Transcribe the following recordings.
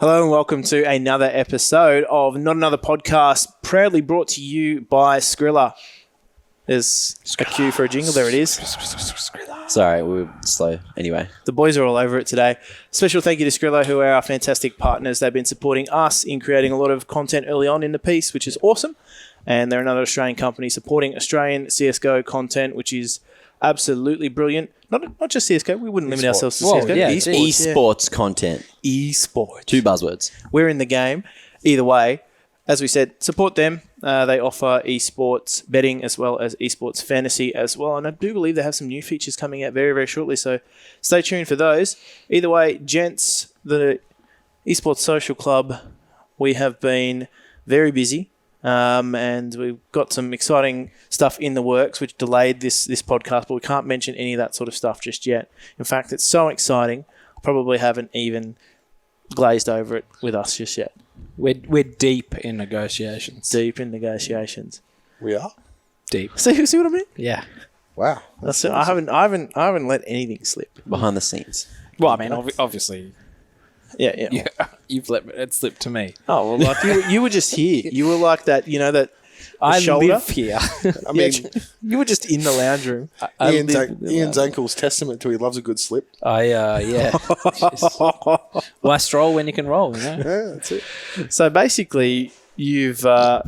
Hello and welcome to another episode of Not Another Podcast, proudly brought to you by Skrilla. There's a cue for a jingle. There it is. Sorry, we were slow. Anyway. The boys are all over it today. Special thank you to Skrilla, who are our fantastic partners. They've been supporting us in creating a lot of content early on in the piece, which is awesome. And they're another Australian company supporting Australian CSGO content, which is absolutely brilliant. Not just CSGO. We wouldn't limit ourselves to CSGO. Yeah, esports content. Esports. 2 buzzwords. We're in the game. Either way, as we said, support them. They offer esports betting as well as esports fantasy as well. And I do believe they have some new features coming out very, very shortly. So stay tuned for those. Either way, gents, the Esports Social Club, we have been very busy. And we've got some exciting stuff in the works, which delayed this podcast, but we can't mention any of that sort of stuff just yet. In fact, it's so exciting, probably haven't even glazed over it with us just yet. We're deep in negotiations. We are deep. See what I mean? Yeah. Wow. That's it. I haven't let anything slip Behind the scenes. Well, I mean, obviously. Yeah. You've let it slip to me. Oh well, like you were just here. You were like that. You know that. I shoulder? live here. I mean, you were just in the lounge room. Ian's ankle's testament to he loves a good slip. Yeah. Why stroll when you can roll? You know? Yeah, that's it. So basically, you've. I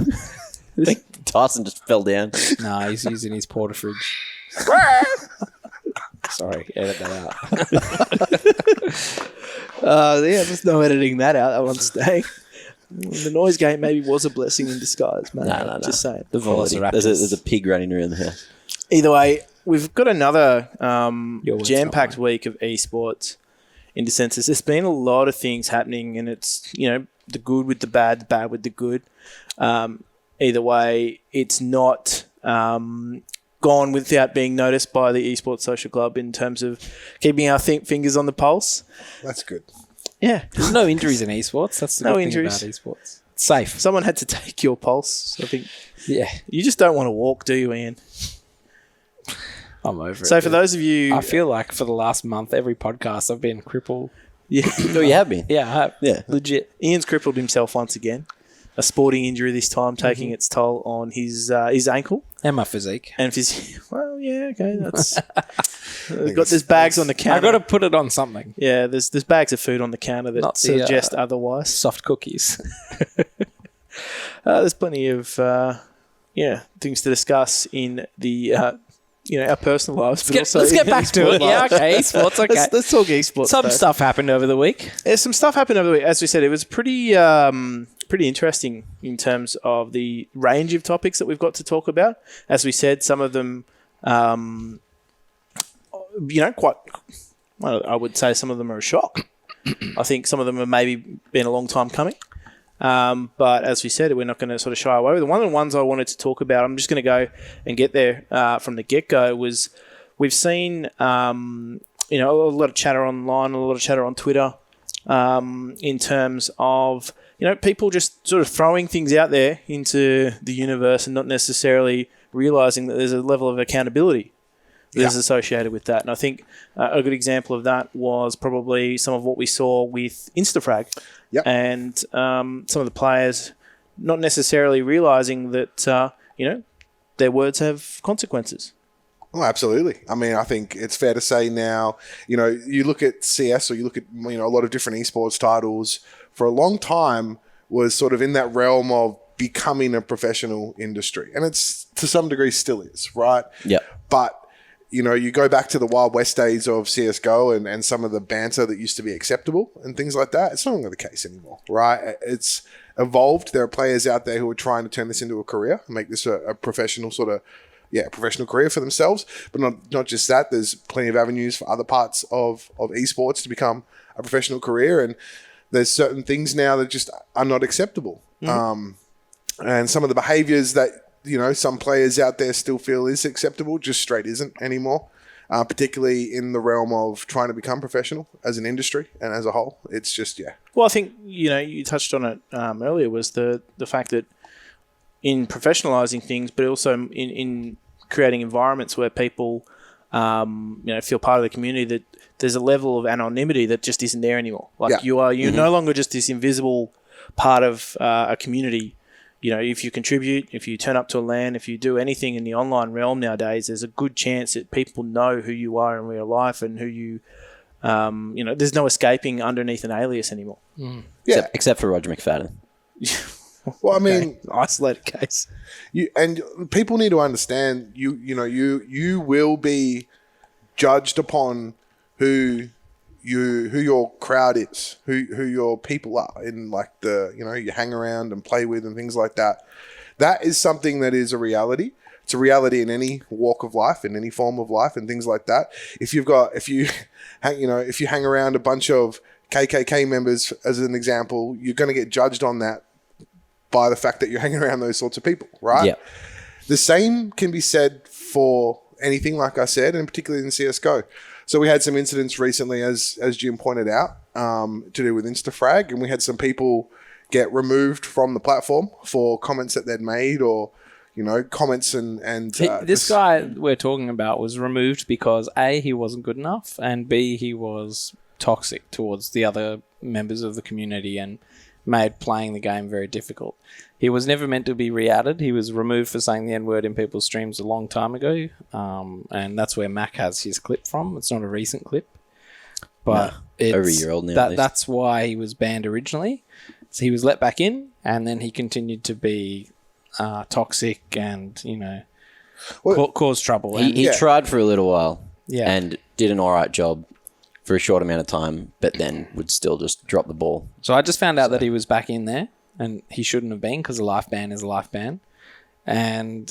think Tyson just fell down. No, he's using his porta fridge. Sorry, edit that out. There's no editing that out. That one's staying. The noise gate maybe was a blessing in disguise, man. No. Just saying. The velociraptors. There's a pig running around the house. Either way, we've got another words, jam-packed week of esports in the sense there's been a lot of things happening, and it's, the good with the bad with the good. Either way, it's not gone without being noticed by the Esports Social Club in terms of keeping our fingers on the pulse. That's good. Yeah. There's no injuries in esports. That's the No good injuries. thing about esports. It's safe. Someone had to take your pulse. I think Yeah. you just don't want to walk, do you, Ian? I'm over it. So for those of you... I feel like for the last month, every podcast, I've been crippled. Yeah. No, you have been. Yeah, I have. Yeah. Legit. Ian's crippled himself once again. A sporting injury this time, taking its toll on his ankle. And my physique. And well, yeah, okay, that's... there's bags on the counter. I've got to put it on something. Yeah, there's bags of food on the counter that Not the, suggest otherwise. Soft cookies. There's plenty of things to discuss in the our personal lives. Let's get back to it. Yeah, okay, esports. Okay, let's talk esports. Some though. stuff happened over the week. There's some stuff happened over the week. As we said, it was pretty interesting in terms of the range of topics that we've got to talk about. As we said, some of them, quite. Well, I would say some of them are a shock. I think some of them have maybe been a long time coming. But as we said, we're not going to sort of shy away with it. One of the ones I wanted to talk about, I'm just going to go and get there from the get-go, was we've seen, a lot of chatter online, a lot of chatter on Twitter in terms of, people just sort of throwing things out there into the universe and not necessarily realising that there's a level of accountability that is associated with that. And I think a good example of that was probably some of what we saw with Instafrag. Yep. And some of the players not necessarily realising that, their words have consequences. Oh, absolutely. I mean, I think it's fair to say now, you look at CS or you look at, a lot of different esports titles for a long time was sort of in that realm of becoming a professional industry. And it's to some degree still is, right? Yeah. But you go back to the Wild West days of CSGO and some of the banter that used to be acceptable and things like that. It's no longer the case anymore, right? It's evolved. There are players out there who are trying to turn this into a career, make this a professional professional career for themselves. But not just that. There's plenty of avenues for other parts of esports to become a professional career. And there's certain things now that just are not acceptable. Mm-hmm. And some of the behaviors that, some players out there still feel is acceptable, just straight isn't anymore, particularly in the realm of trying to become professional as an industry and as a whole. It's just, Well, I think, you touched on it earlier, was the fact that in professionalising things, but also in creating environments where people feel part of the community, that there's a level of anonymity that just isn't there anymore. Like you're no longer just this invisible part of a community. If you contribute, if you turn up to a LAN, if you do anything in the online realm nowadays, there's a good chance that people know who you are in real life and who you, there's no escaping underneath an alias anymore. Yeah. Except for Roger McFadden. Well, I mean, isolated case. And people need to understand you will be judged upon who your crowd is, who your people are, in like you hang around and play with and things like that. That is something that is a reality. It's a reality in any walk of life, in any form of life, and things like that. If you hang around a bunch of KKK members, as an example, you're going to get judged on that by the fact that you're hanging around those sorts of people, right? Yeah. The same can be said for anything, like I said, and particularly in CSGO. So we had some incidents recently, as Jim pointed out, to do with Instafrag, and we had some people get removed from the platform for comments that they'd made, or comments and this guy we're talking about was removed because A, he wasn't good enough, and B, he was toxic towards the other members of the community and made playing the game very difficult. He was never meant to be re-added. He was removed for saying the N-word in people's streams a long time ago, and that's where Mac has his clip from. It's not a recent clip, but it's over a year old now. That's why he was banned originally. So he was let back in, and then he continued to be toxic and cause trouble. He tried for a little while, Yeah. and did an alright job for a short amount of time, but then would still just drop the ball. So I just found out that he was back in there, and he shouldn't have been, because a life ban is a life ban. And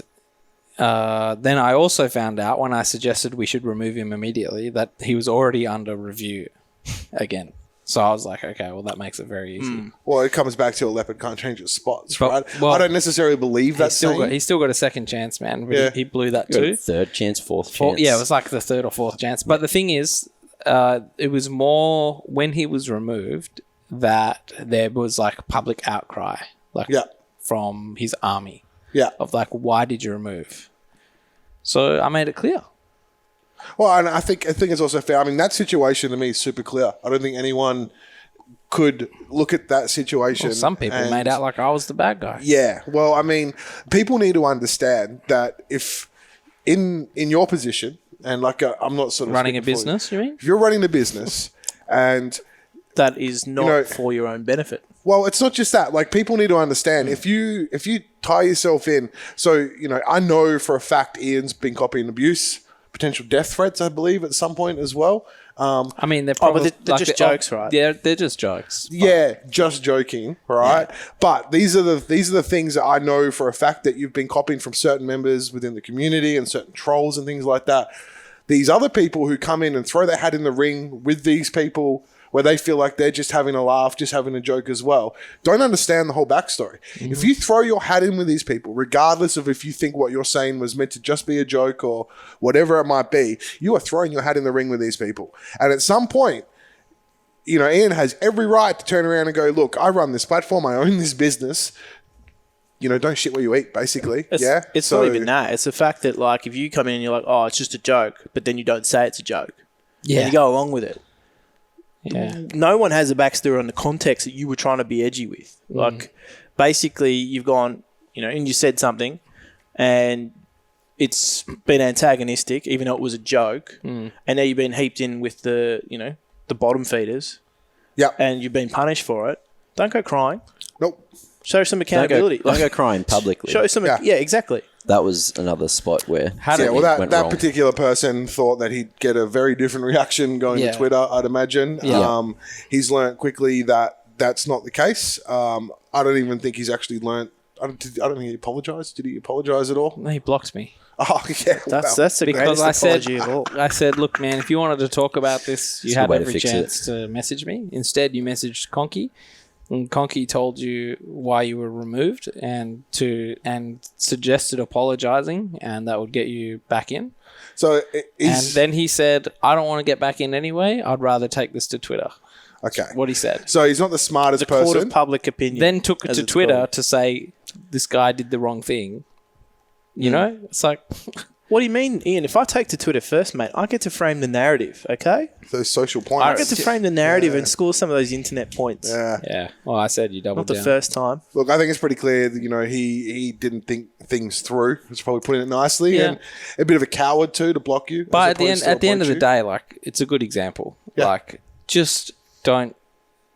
then I also found out, when I suggested we should remove him immediately, that he was already under review again. So I was like, okay, well, that makes it very easy. Well, it comes back to a leopard can't change its spots, But- right? well, I don't necessarily believe that. He's still got a second chance, man. Yeah. He blew that Got a too. third chance, fourth chance. Yeah, it was like the third or fourth chance. But the thing is, it was more when he was removed that there was like public outcry, from his army. Yeah. Of like, why did you remove? So I made it clear. Well, and I think it's also fair. I mean, that situation to me is super clear. I don't think anyone could look at that situation. Well, some people made out like I was the bad guy. Yeah. Well, I mean, people need to understand that if in your position, and like I'm not sort of Running a speaking for business, you mean? if you're running a business and That is not for your own benefit. well, it's not just that. Like, people need to understand if you tie yourself in. So, I know for a fact Ian's been copying abuse, potential death threats, I believe, at some point as well. I mean, they're probably they're just jokes, right? Yeah, they're just jokes. Yeah, just joking, right? Yeah. But these are the things that I know for a fact that you've been copying from certain members within the community and certain trolls and things like that. These other people who come in and throw their hat in the ring with these people, where they feel like they're just having a laugh, just having a joke as well, don't understand the whole backstory. Mm-hmm. If you throw your hat in with these people, regardless of if you think what you're saying was meant to just be a joke or whatever it might be, you are throwing your hat in the ring with these people. And at some point, Ian has every right to turn around and go, look, I run this platform, I own this business. Don't shit where you eat, basically. It's not even that. It's the fact that, like, if you come in and you're like, oh, it's just a joke, but then you don't say it's a joke. Yeah. And you go along with it. Yeah. No one has a backstory on the context that you were trying to be edgy with. Like, basically, you've gone, and you said something, and it's been antagonistic, even though it was a joke, and now you've been heaped in with the bottom feeders. Yeah. And you've been punished for it. Don't go crying. Nope. Show some accountability. Don't go crying publicly. Show some. Yeah, exactly. That was another spot where that wrong. particular person thought that he'd get a very different reaction going to Twitter, I'd imagine. Yeah. He's learnt quickly that that's not the case. I don't even think he's actually learnt. I don't think he apologised. Did he apologise at all? No, he blocked me. Oh, yeah. That's the Because greatest apology of all. I said, look, man, if you wanted to talk about this, you It's a had good way to every fix chance to message me. Instead, you messaged Conky. And Conky told you why you were removed and suggested apologising, and that would get you back in. So And then he said, I don't want to get back in anyway. I'd rather take this to Twitter. okay. What he said. So he's not the smartest Court person. of public opinion. Then took it as to it's Twitter called. to say, this guy did the wrong thing. It's like... What do you mean, Ian? If I take to Twitter first, mate, I get to frame the narrative, okay? Those social points. I get to frame the narrative and score some of those internet points. Yeah. Well, I said you doubled Not the first time. Look, I think it's pretty clear that, he didn't think things through. It's probably putting it nicely. Yeah. And a bit of a coward, too, to block you. But at the end of the day, like, it's a good example. Yeah. Like, just don't...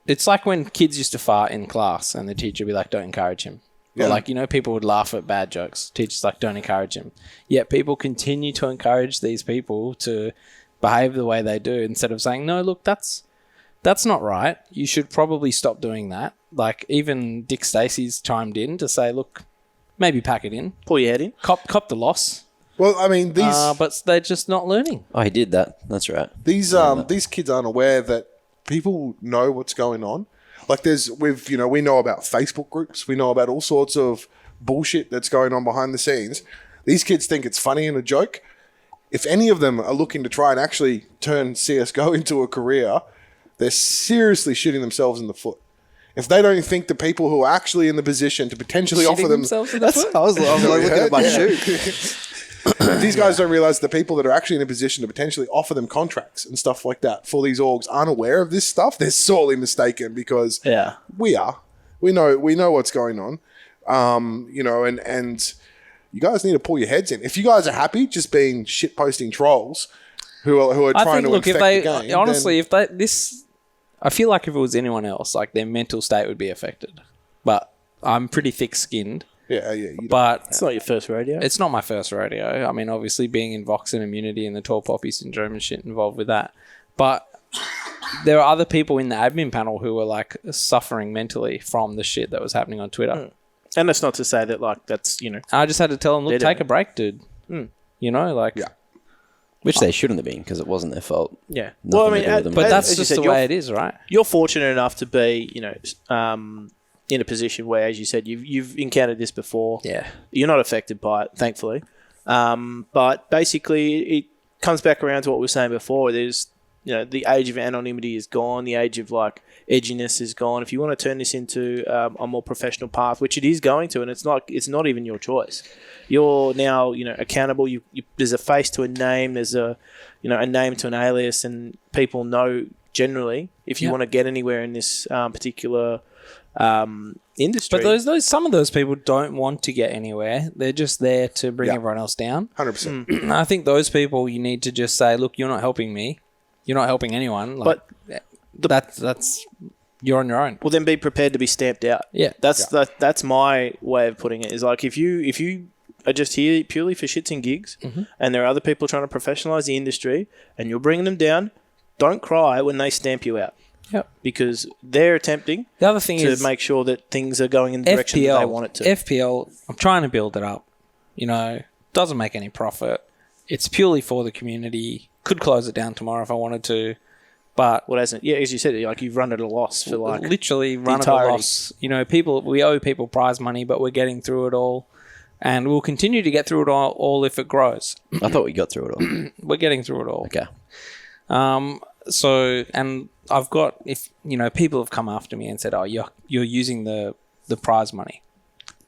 It's like when kids used to fart in class and the teacher would be like, don't encourage him. Yeah. Or like, people would laugh at bad jokes. Teachers like, don't encourage him. Yet people continue to encourage these people to behave the way they do instead of saying, no, look, that's not right. You should probably stop doing that. Like, even Dick Stacey's chimed in to say, look, maybe pack it in. Pull your head in. Cop the loss. Well, I mean, but they're just not learning. Oh, he did that. That's right. these kids aren't aware that people know what's going on. Like we know about Facebook groups. We know about all sorts of bullshit that's going on behind the scenes. These kids think it's funny and a joke. If any of them are looking to try and actually turn CSGO into a career, they're seriously shooting themselves in the foot. If they don't think the people who are actually in the position to potentially offer them... I was looking at my shoe. These guys don't realize the people that are actually in a position to potentially offer them contracts and stuff like that for these orgs aren't aware of this stuff. They're sorely mistaken because we are. We know what's going on. And you guys need to pull your heads in. If you guys are happy just being shit posting trolls who are trying to infect the game, honestly, I feel like if it was anyone else, like their mental state would be affected. But I'm pretty thick-skinned. Yeah. But It's not your first rodeo. it's not my first rodeo. I mean, obviously being in Vox and Immunity and the tall poppy syndrome and shit involved with that. But there are other people in the admin panel who were like suffering mentally from the shit that was happening on Twitter. And that's not to say that, like, that's, I just had to tell them, look, take a break, dude. Which they shouldn't have been because it wasn't their fault. Yeah. Nothing to do with them. But that's as you just said, the way it is, right? You're fortunate enough to be, in a position where, as you said, you've encountered this before. Yeah. You're not affected by it, thankfully. But basically, it comes back around to what we were saying before. There's, the age of anonymity is gone. The age of, like, edginess is gone. If you want to turn this into a more professional path, which it is going to, and it's not even your choice. You're now, accountable. There's a face to a name. There's a name to an alias, and people know generally if you want to get anywhere in this particular industry. But some of those people don't want to get anywhere. They're just there to bring everyone else down. 100%. I think those people, you need to just say, look, you're not helping me. You're not helping anyone. Like, but that's you're on your own. Well, then be prepared to be stamped out. Yeah, that's my way of putting it. Is like if you are just here purely for shits and gigs, and there are other people trying to professionalize the industry, and you're bringing them down, don't cry when they stamp you out. Yep. Because they're attempting the other thing to make sure that things are going in the direction that they want it to. FPL, I'm trying to build it up. Doesn't make any profit. It's purely for the community. Could close it down tomorrow if I wanted to. But what hasn't? Yeah, as you said, like you've run at a loss for like literally run at a loss. We owe people prize money, but we're getting through it all, and we'll continue to get through it all if it grows. I thought we got through it all. We're getting through it all. Okay. So, and I've got, people have come after me and said, oh, you're using the prize money.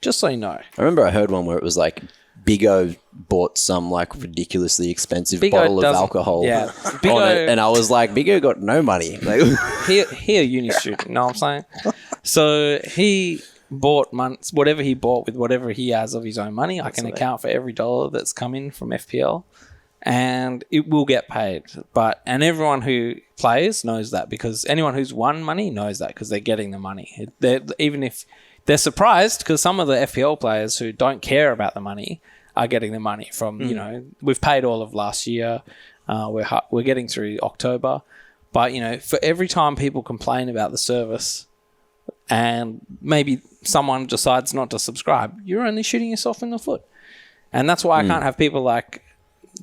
Just so you know. I remember I heard one where it was like Big O bought some like ridiculously expensive bottle of alcohol on it, and I was like, Big O got no money. Like, he a uni student, you know what I'm saying? So he bought whatever he bought with whatever he has of his own money. I can account for every dollar that's come in from FPL. And it will get paid. And everyone who plays knows that, because anyone who's won money knows that because they're getting the money. Even if they're surprised, because some of the FPL players who don't care about the money are getting the money from, we've paid all of last year. We're getting through October. But, for every time people complain about the service and maybe someone decides not to subscribe, you're only shooting yourself in the foot. And that's why I can't have people like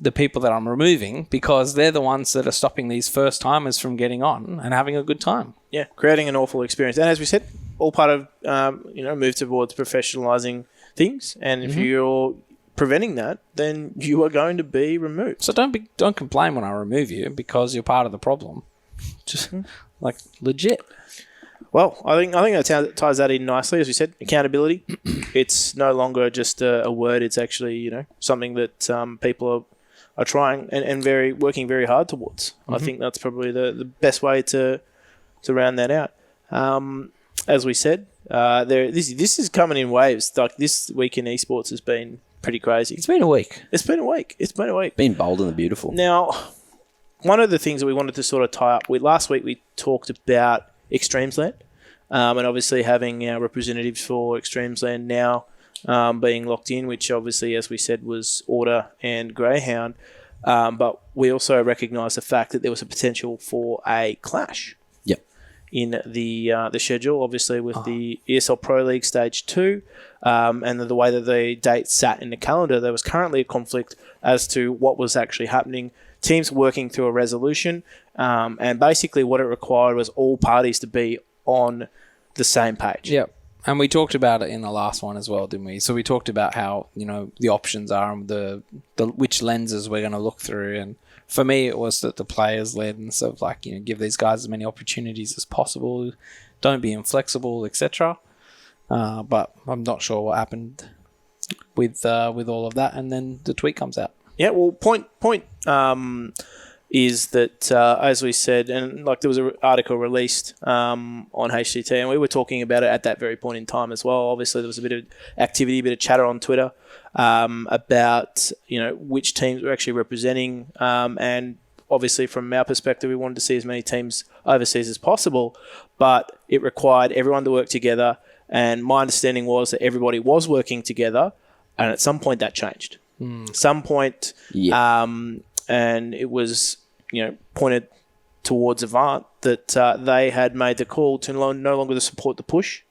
the people that I'm removing, because they're the ones that are stopping these first timers from getting on and having a good time. Yeah, creating an awful experience. And as we said, all part of move towards professionalizing things. And if you're preventing that, then you are going to be removed. So don't complain when I remove you, because you're part of the problem. Just like legit. Well, I think that ties that in nicely. As we said, accountability. It's no longer just a word. It's actually something that people are trying and working very hard towards. I think that's probably the best way to round that out. As we said, this is coming in waves. Like this week in esports has been pretty crazy. It's been a week. Been bold and the beautiful. Now, one of the things that we wanted to sort of tie up with last week, we talked about Extremesland, and obviously having our representatives for Extremesland now being locked in, which obviously, as we said, was Order and Greyhound. But we also recognised the fact that there was a potential for a clash. Yep. In the schedule, obviously with the ESL Pro League Stage 2, and the way that the date sat in the calendar, there was currently a conflict as to what was actually happening. Teams working through a resolution, and basically what it required was all parties to be on the same page. Yep. And we talked about it in the last one as well, didn't we? So we talked about how, the options are and the which lenses we're going to look through. And for me, it was that the players lens of give these guys as many opportunities as possible. Don't be inflexible, etc. But I'm not sure what happened with all of that. And then the tweet comes out. Yeah, well, point is that, as we said, and there was an article released on HCT, and we were talking about it at that very point in time as well. Obviously, there was a bit of activity, a bit of chatter on Twitter about, which teams were actually representing, and obviously from our perspective, we wanted to see as many teams overseas as possible, but it required everyone to work together, and my understanding was that everybody was working together, and at some point that changed. Some point, and it was pointed towards Avant that they had made the call to no longer to support the push,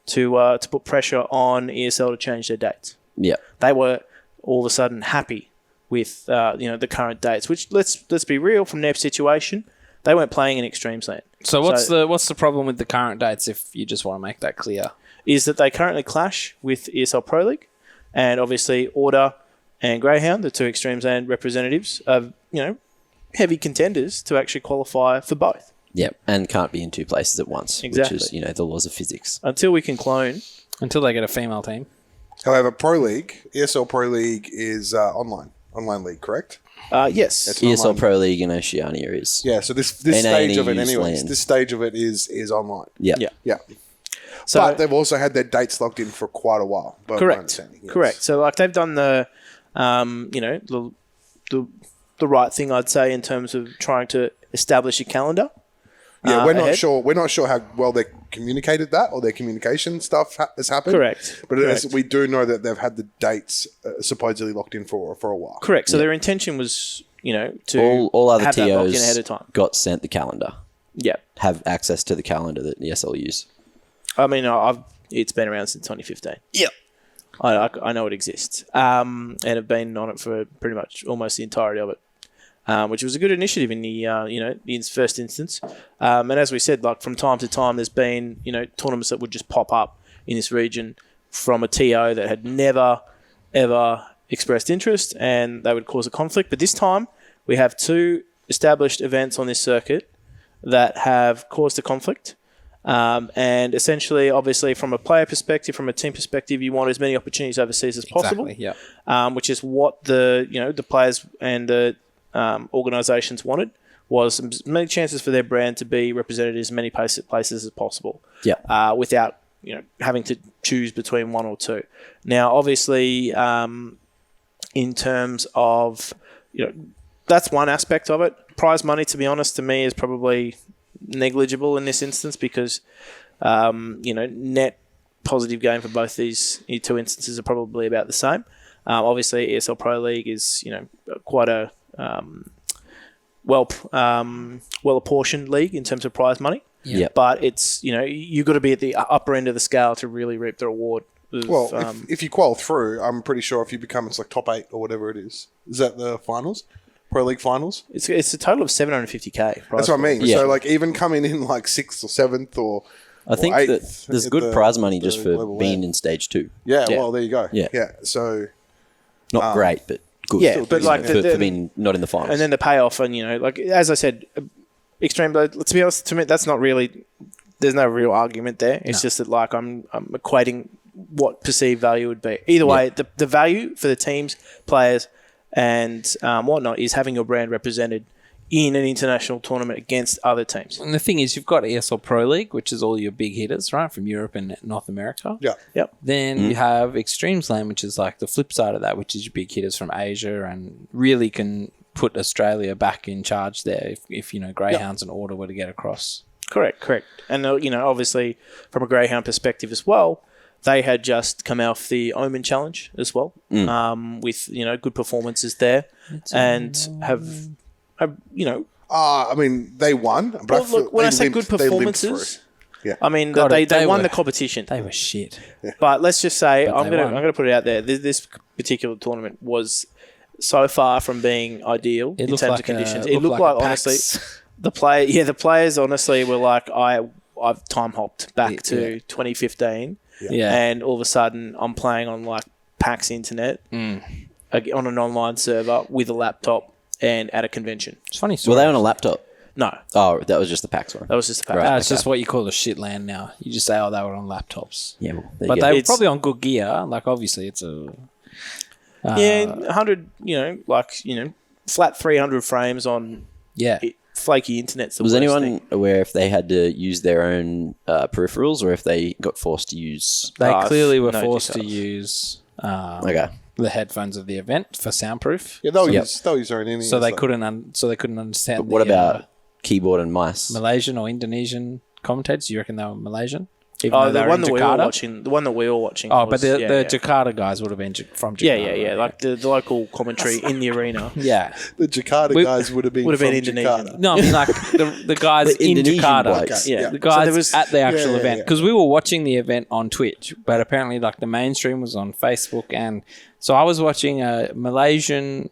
to put pressure on ESL to change their dates. Yeah, they were all of a sudden happy with the current dates. Which let's be real, from their situation, they weren't playing in Extremesland. So what's the problem with the current dates? If you just want to make that clear, is that they currently clash with ESL Pro League, and obviously Order and Greyhound, the two Extremesland representatives, are heavy contenders to actually qualify for both. Yep, and can't be in two places at once, exactly. Which is the laws of physics. Until we can clone, until they get a female team. However, Pro League, ESL Pro League is online league, correct? Yes, ESL Pro League in Oceania is. Yeah, so this stage of it, anyways, this stage of it is online. Yeah. So, but they've also had their dates locked in for quite a while. Correct. So they've done the right thing, I'd say, in terms of trying to establish a calendar. Yeah, we're not sure. We're not sure how well they communicated that, or their communication stuff has happened. Correct. But we do know that they've had the dates supposedly locked in for a while. Correct. So their intention was, to all other have that locked in TOs ahead of time. got sent the calendar. Yeah. Have access to the calendar that ESL use. I mean, it's been around since 2015. Yeah. I know it exists, and have been on it for pretty much almost the entirety of it, which was a good initiative in the the first instance. And as we said, from time to time, there's been tournaments that would just pop up in this region from a TO that had never ever expressed interest, and they would cause a conflict. But this time, we have two established events on this circuit that have caused a conflict. And essentially, obviously, from a player perspective, from a team perspective, you want as many opportunities overseas as possible. Exactly, yeah. Which is what the players and the organisations wanted, was as many chances for their brand to be represented in as many places as possible. Yeah. Without having to choose between one or two. Now, obviously, in terms of that's one aspect of it. Prize money, to be honest, to me is probably negligible in this instance because net positive gain for both these two instances are probably about the same. Obviously, ESL Pro League is quite a well apportioned league in terms of prize money. Yeah. But it's you've got to be at the upper end of the scale to really reap the reward. If you qual through, I'm pretty sure if you become top 8 or whatever it is that the finals? Pro League finals? It's a total of 750k. That's what I mean. Yeah. So even coming in 6th or 7th or I think that there's good prize money just for being in stage 2. Yeah, well, there you go. Yeah. So not great, but good. Yeah, but for being not in the finals. And then the payoff, and as I said, extreme. To be honest, to me, that's not really there's no real argument there. It's just that like I'm equating what perceived value would be. Either way, the value for the teams, players, and whatnot is having your brand represented in an international tournament against other teams. And the thing is, you've got ESL Pro League, which is all your big hitters, right, from Europe and North America. Yeah. Yep. Then you have Extreme Slam, which is like the flip side of that, which is your big hitters from Asia and really can put Australia back in charge there if Greyhounds and Order were to get across. Correct. And, obviously, from a Greyhound perspective as well, they had just come off the Omen Challenge as well, with, good performances there and have I mean, they won. But look, when I say good performances, I mean they won the competition. They were shit. Yeah. But let's just say I'm gonna put it out there. This particular tournament was so far from being ideal in terms of conditions. It looked like honestly, the players honestly were like, I've time hopped back to 2015, and all of a sudden I'm playing on like PAX internet on an online server with a laptop. And at a convention. It's funny story. Were they on a laptop? No. Oh, that was just the PAX one. That was just the PAX. Right, it's just what you call the shit land now. You just say, they were on laptops. Yeah, but they were probably on good gear. Like, obviously, it's a... 100, flat 300 frames on flaky internet. Was anyone aware if they had to use their own peripherals or if they got forced to use... They clearly were forced to use... okay. The headphones of the event for soundproof. Yeah, they'll use their own. So they couldn't understand. But what about keyboard and mice? Malaysian or Indonesian commentators? You reckon they were Malaysian? The one that we were watching. The one that we were watching. Oh, but the Jakarta guys would have been from Jakarta. Yeah. Like the local commentary in the arena. Yeah, the Jakarta guys would have been Indonesian. Jakarta. No, I mean like the guys in Jakarta. Okay. The guys at the actual event. Because we were watching the event on Twitch, but apparently like the mainstream was on Facebook, and so I was watching a Malaysian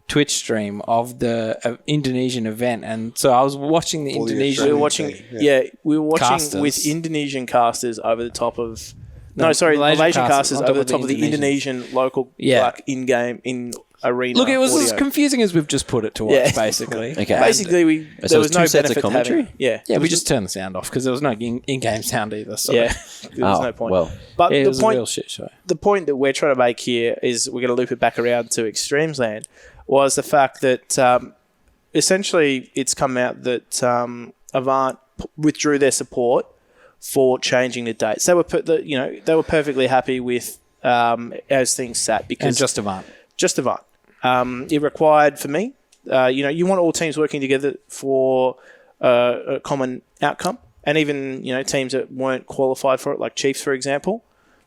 Twitch stream of the Indonesian event, and so I was watching the Indonesian. We were watching, we were watching casters. with Indonesian casters over the top of. Malaysian casters over the top of the Indonesian local, like in arena. Look, it was audio. as confusing as we've just put it to watch, basically. Okay. Basically, there was no benefit to having. We just turned the sound off because there was no in-game sound either. So. Yeah, there was no point. Well, but it the was point, a real shit show. The point that we're trying to make here is we're going to loop it back around to Extremes Land. Was the fact that essentially it's come out that Avant withdrew their support for changing the dates. They were perfectly happy with as things sat because And just Avant. It required for me, you want all teams working together for a common outcome, and even teams that weren't qualified for it, like Chiefs, for example.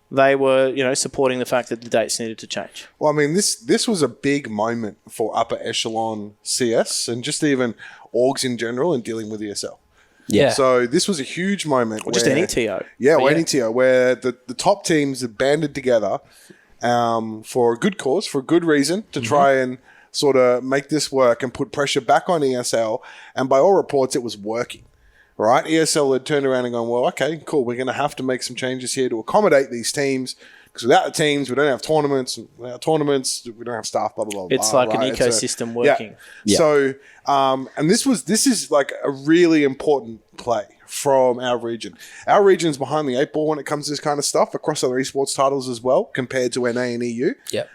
They were, supporting the fact that the dates needed to change. Well, I mean, this was a big moment for upper echelon CS and just even orgs in general in dealing with ESL. Yeah. So this was a huge moment. Or just any TO. Yeah, or any TO, where the top teams have banded together for a good cause, for a good reason, to try and sort of make this work and put pressure back on ESL. And by all reports, it was working. Right, ESL had turned around and gone, well, okay, cool. We're going to have to make some changes here to accommodate these teams because without the teams, we don't have tournaments. And without tournaments, we don't have staff. Blah blah blah. It's like an ecosystem working. Yeah. So, and this is like a really important play from our region. Our region's behind the eight ball when it comes to this kind of stuff across other esports titles as well, compared to NA and EU. Yep.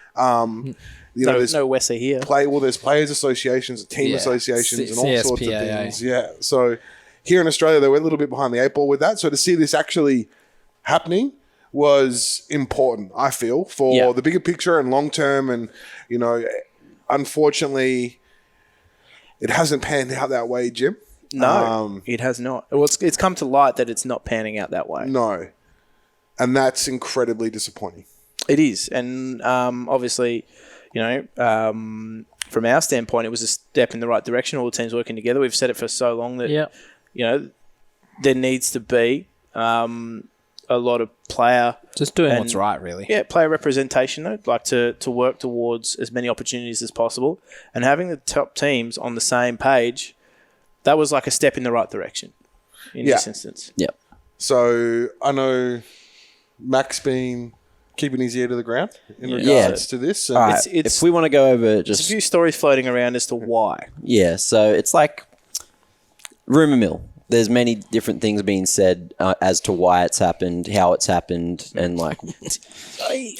There's no Wesser here. There's players associations, team associations, and all sorts of CSPAA. things. Yeah. So. Here in Australia, they were a little bit behind the eight ball with that. So to see this actually happening was important, I feel, for the bigger picture and long term. And, unfortunately, it hasn't panned out that way, Jim. No, it has not. Well, it's come to light that it's not panning out that way. No. And that's incredibly disappointing. It is. And obviously, from our standpoint, it was a step in the right direction. All the teams working together. We've said it for so long that, there needs to be a lot of player... Just doing what's right, really. Yeah, player representation, though. Like to work towards as many opportunities as possible. And having the top teams on the same page, that was like a step in the right direction in this instance. Yeah. So I know Mac's been keeping his ear to the ground in regards to this. All right. If we want to go over just... There's a few stories floating around as to why. Yeah, so it's like rumour mill. there's many different things being said as to why it's happened, how it's happened, and like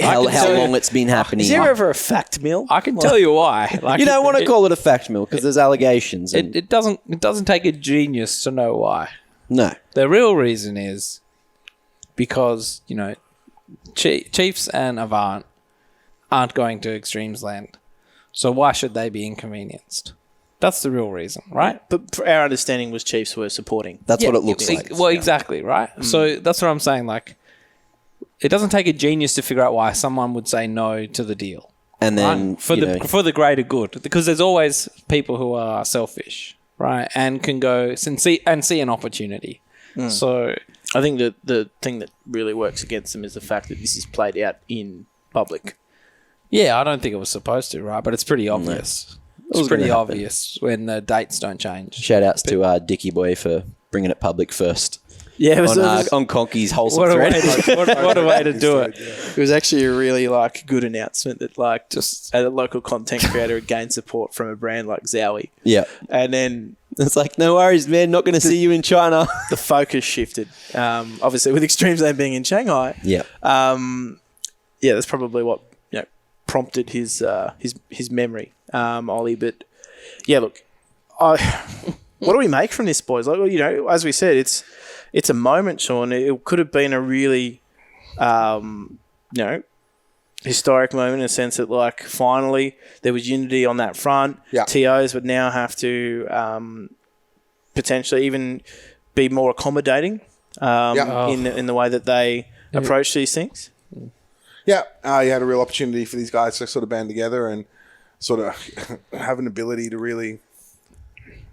how long it's been happening. Is there ever a fact mill? I can tell you why. Like, you don't want to call it a fact mill because there's allegations. And it doesn't take a genius to know why. No. The real reason is because, Chiefs and Avant aren't going to Extremes Land. So why should they be inconvenienced? That's the real reason, right? But our understanding was Chiefs were supporting. That's what it looks like. Well, exactly, right? So that's what I'm saying. Like, it doesn't take a genius to figure out why someone would say no to the deal. And then, for the greater good. Because there's always people who are selfish, right? And can go and see an opportunity. So I think that the thing that really works against them is the fact that this is played out in public. Yeah, I don't think it was supposed to, right? But it's pretty obvious. It's pretty obvious when the dates don't change. Shout outs to Dickie Boy for bringing it public first. Yeah, it was on Conky's wholesome thread. What a way to do it. It was actually a really good announcement that just a local content creator had gained support from a brand like Zowie. Yeah. And then it's like, no worries, man, not going to see you in China. The focus shifted. Obviously with Extremes Land being in Shanghai. Yeah. That's probably what prompted his memory, Ollie. But yeah, look, what do we make from this, boys? Like, as we said, it's a moment, Sean. It could have been a really, historic moment in the sense that finally there was unity on that front. Yeah. TOs would now have to potentially even be more accommodating in the way that they approach these things. Yeah, you had a real opportunity for these guys to sort of band together and sort of have an ability to really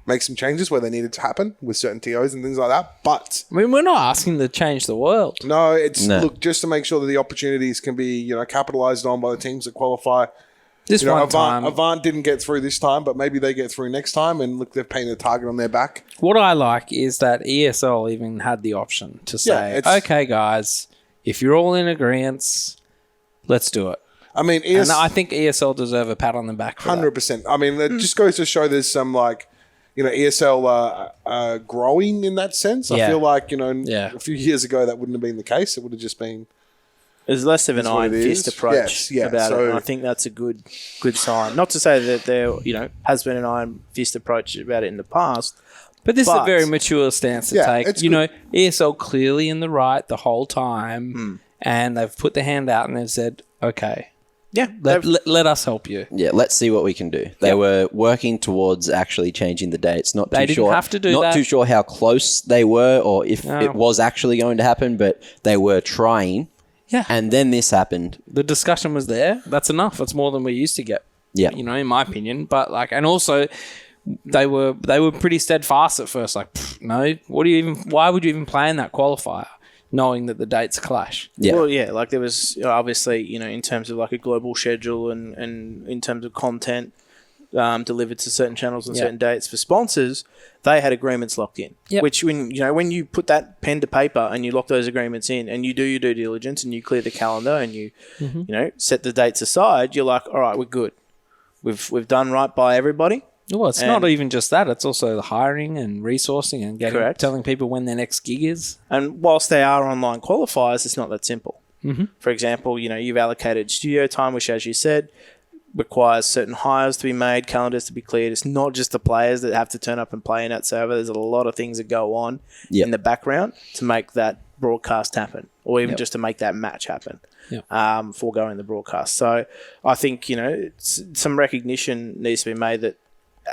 make some changes where they needed to happen with certain TOs and things like that. But I mean, we're not asking to change the world. No, look, just to make sure that the opportunities can be, capitalized on by the teams that qualify. Avant didn't get through this time, but maybe they get through next time. And look, they've painted a target on their back. What I like is that ESL even had the option to say, okay, guys, if you're all in agreement, let's do it. I mean, and I think ESL deserve a pat on the back for 100%. I mean, it just goes to show there's some ESL growing in that sense. Yeah. I feel like, a few years ago that wouldn't have been the case. It would have just been... There's less of an iron fist approach about it, and I think that's a good sign. Not to say that there, has been an iron fist approach about it in the past, but this is a very mature stance to take. ESL clearly in the right the whole time, and they've put their hand out and they've said, okay. Yeah, let us help you. Yeah, let's see what we can do. They were working towards actually changing the dates. They didn't have to do that. Not too sure how close they were or if it was actually going to happen, but they were trying. Yeah. And then this happened. The discussion was there. That's enough. That's more than we used to get. Yeah. In my opinion. But and also they were pretty steadfast at first. No, why would you even play in that qualifier? Knowing that the dates clash. Yeah. Well, there was obviously, in terms of a global schedule and in terms of content delivered to certain channels on certain dates for sponsors, they had agreements locked in. Yep. Which when you put that pen to paper and you lock those agreements in and you do your due diligence and you clear the calendar and you set the dates aside, you're like, all right, we're good. We've done right by everybody. Well, it's not even just that. It's also the hiring and resourcing and telling people when their next gig is. And whilst they are online qualifiers, it's not that simple. Mm-hmm. For example, you've allocated studio time, which, as you said, requires certain hires to be made, calendars to be cleared. It's not just the players that have to turn up and play in that server. There's a lot of things that go on in the background to make that broadcast happen or even just to make that match happen. Foregoing the broadcast. So I think, some recognition needs to be made that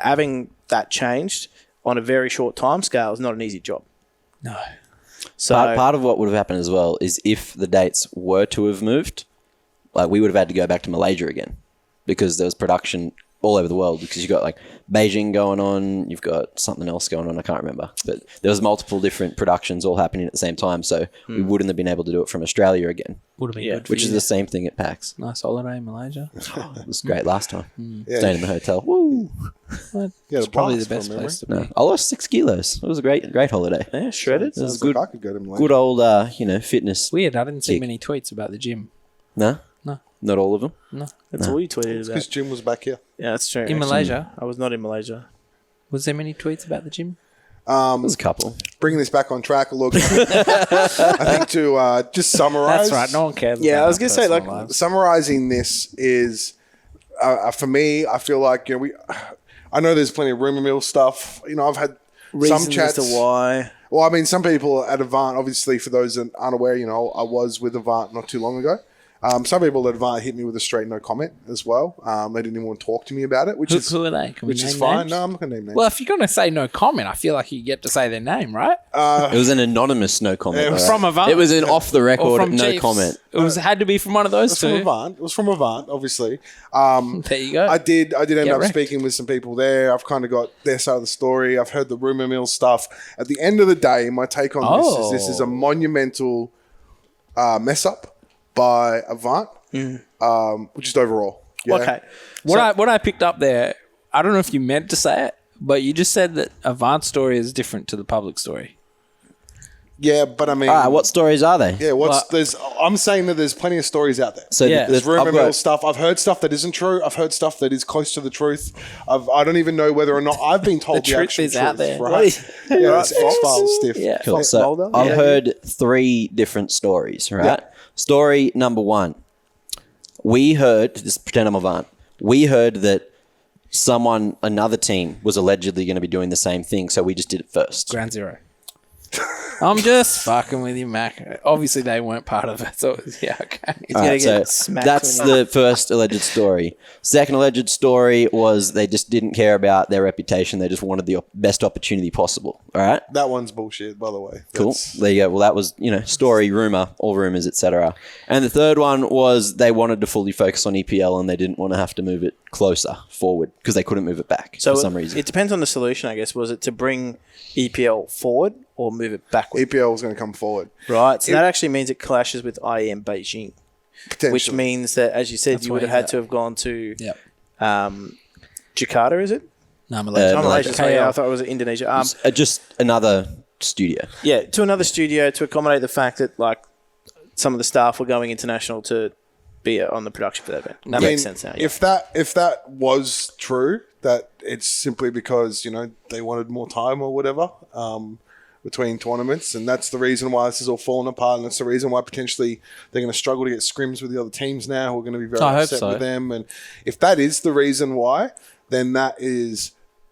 having that changed on a very short time scale is not an easy job. No. So part of what would have happened as well is if the dates were to have moved, we would have had to go back to Malaysia again because there was production all over the world because you've got Beijing going on, you've got something else going on, I can't remember. But there was multiple different productions all happening at the same time, so we wouldn't have been able to do it from Australia again. Would have been good. Which is the same thing at PAX. Nice holiday in Malaysia. It was great last time. Staying in the hotel. Woo! It's probably the best place to be. No, I lost 6 kilos. It was a great holiday. Yeah, shredded. It was good. I could go to Malaysia. Good old, fitness. Weird. I didn't see many tweets about the gym. No? No. Not all of them? No. That's all you tweeted about. Because Jim was back here. Yeah, that's true. In Malaysia? I was not in Malaysia. Was there many tweets about the gym? There's a couple. Bringing this back on track a little bit. I think to just summarize. That's right. No one cares. Yeah, about I was going to say, personal like, lives. Summarizing this is, for me, I feel like, I know there's plenty of rumor mill stuff. I've had reasons some chats. as to why. Well, I mean, some people at Avant, obviously, for those that aren't aware, I was with Avant not too long ago. Some people at Avant hit me with a straight no comment as well. They didn't even want to talk to me about it, which is Who are they? Can we which is name fine. names? No, I'm not going to name names. Well, if you're going to say no comment, I feel like you get to say their name, right? It was an anonymous no comment. It was From Avant. It was an off the Or record from no Chiefs. comment. It had to be from one of it those was from two. Avant. It was from Avant, obviously. There you go. I did end up wrecked. speaking with some people there. I've kind of got their side of the story. I've heard the rumor mill stuff. At the end of the day, my take on this is a monumental mess up by Avant, just overall. Yeah. Okay. What I picked up there, I don't know if you meant to say it, but you just said that Avant's story is different to the public story. Yeah, but I mean... What stories are they? Yeah, I'm saying that there's plenty of stories out there. So Yeah. There's rumor I've got- mill stuff. I've heard stuff that isn't true. I've heard stuff that is close to the truth. I don't even know whether or not I've been told the, The truth actual is out truth, there. Right? Yeah, it's X-Files stiff. Yeah. Cool. Fox So Mulder? I've Yeah. heard 3 different stories, right? Yeah. Story number 1. We heard, just pretend I'm Avant, we heard that another team was allegedly going to be doing the same thing, so we just did it first. Ground zero. I'm just fucking with you, Mac. Obviously, they weren't part of it, so it was, yeah, okay. He's All gonna right, get so smacked that's when he- the first alleged story. Second alleged story was they just didn't care about their reputation. They just wanted the best opportunity possible. All right? That one's bullshit, by the way. Cool. That's- There you go. Well, that was, story, rumor, all rumors, etc. And the third one was they wanted to fully focus on EPL and they didn't want to have to move it closer forward because they couldn't move it back So for some reason. it depends on the solution, I guess. Was it to bring EPL forward or move it backward? EPL was going to come forward. Right. So that actually means it clashes with IEM Beijing, Potentially. which means that, as you said, That's you would why have had he's to have gone to Yep. Jakarta, is it? No, Malaysia. Malaysia. Sorry, KL. I thought it was Indonesia. Just another studio. Yeah, to another studio to accommodate the fact that some of the staff were going international to be on the production for that event. That makes sense now. Yeah. If that was true, that it's simply because they wanted more time or whatever between tournaments, and that's the reason why this is all falling apart, and that's the reason why potentially they're going to struggle to get scrims with the other teams now, who are going to be very I hope upset so. with them. And if that is the reason why, then that is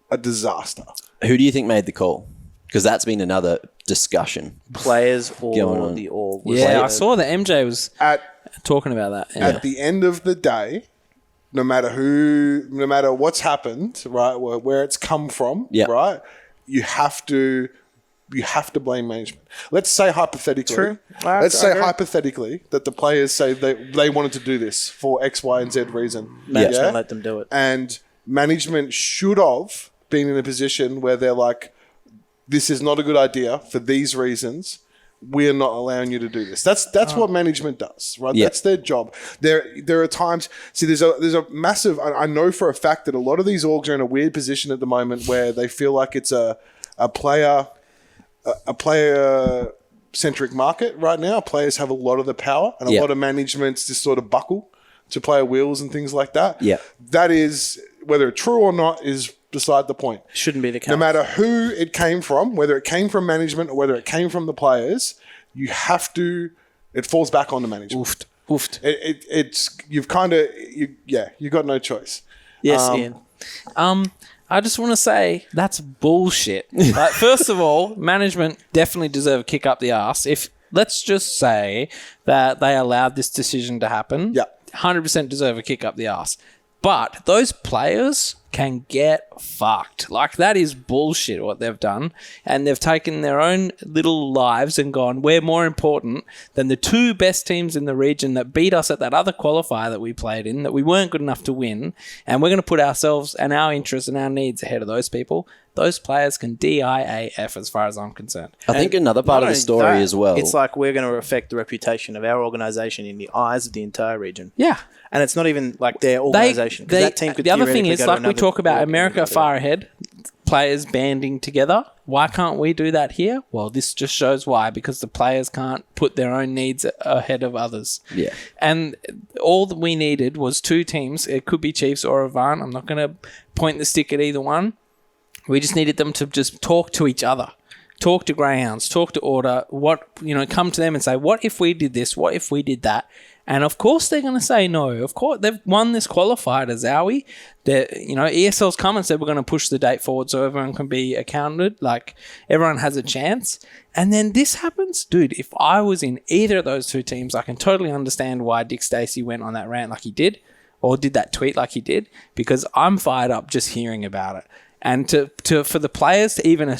a disaster. Who do you think made the call? Because that's been another discussion. Players Going or on. the org. Yeah, I saw that MJ was At talking about that. Yeah. at the end of the day, no matter what's happened, right, where it's come from, Yeah. right, you have to blame management. Let's say hypothetically, True. let's I say agree. hypothetically that the players say they wanted to do this for X, Y, and Z reason. Management Yeah? let them do it. And management should have been in a position where they're like, this is not a good idea for these reasons. We're not allowing you to do this. That's what management does, right? Yeah. That's their job. There are times. See, there's a massive. I know for a fact that a lot of these orgs are in a weird position at the moment where they feel like it's a player centric market right now. Players have a lot of the power, and a Yeah. lot of managements just sort of buckle to player wills and things like that. Yeah. That is, whether it's true or not, is beside the point. Shouldn't be the case. No matter who it came from, whether it came from management or whether it came from the players, you have to. It falls back on the management. Oofed. You've got no choice. Yes, Ian. I just want to say that's bullshit. Like, first of all, management definitely deserve a kick up the ass. If let's just say that they allowed this decision to happen, Yeah. 100% deserve a kick up the ass. But those players can get fucked. Like, that is bullshit what they've done. And they've taken their own little lives and gone, we're more important than the 2 best teams in the region that beat us at that other qualifier that we played in, that we weren't good enough to win. And we're going to put ourselves and our interests and our needs ahead of those people. Those players can DIAF as far as I'm concerned. I think another part of the story as well. It's like we're going to affect the reputation of our organisation in the eyes of the entire region. Yeah. And it's not even like their organisation. 'cause that team could the other thing theoretically is, go to like we another talk about org and America do it. far ahead, players banding together. Why can't we do that here? Well, this just shows why, because the players can't put their own needs ahead of others. Yeah. And all that we needed was 2 teams. It could be Chiefs or Avant. I'm not going to point the stick at either one. We just needed them to just talk to each other, talk to Greyhounds, talk to Order. Come to them and say, what if we did this? What if we did that? And of course they're going to say no. Of course they've won this qualifier to Zowie. ESL's come and said we're going to push the date forward so everyone can be accounted. Like everyone has a chance. And then this happens, dude. If I was in either of those two teams, I can totally understand why Dick Stacey went on that rant like he did, or did that tweet like he did, because I'm fired up just hearing about it. And for the players to even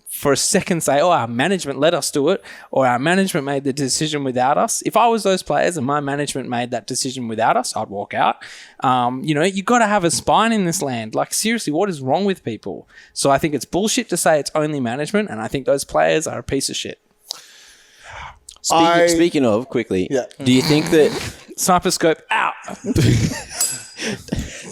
for a second say, oh, our management let us do it, or our management made the decision without us. If I was those players and my management made that decision without us, I'd walk out. You got to have a spine in this land. Like, seriously, what is wrong with people? So I think it's bullshit to say it's only management, and I think those players are a piece of shit. Speaking of, quickly, do you think that... Sniper scope out.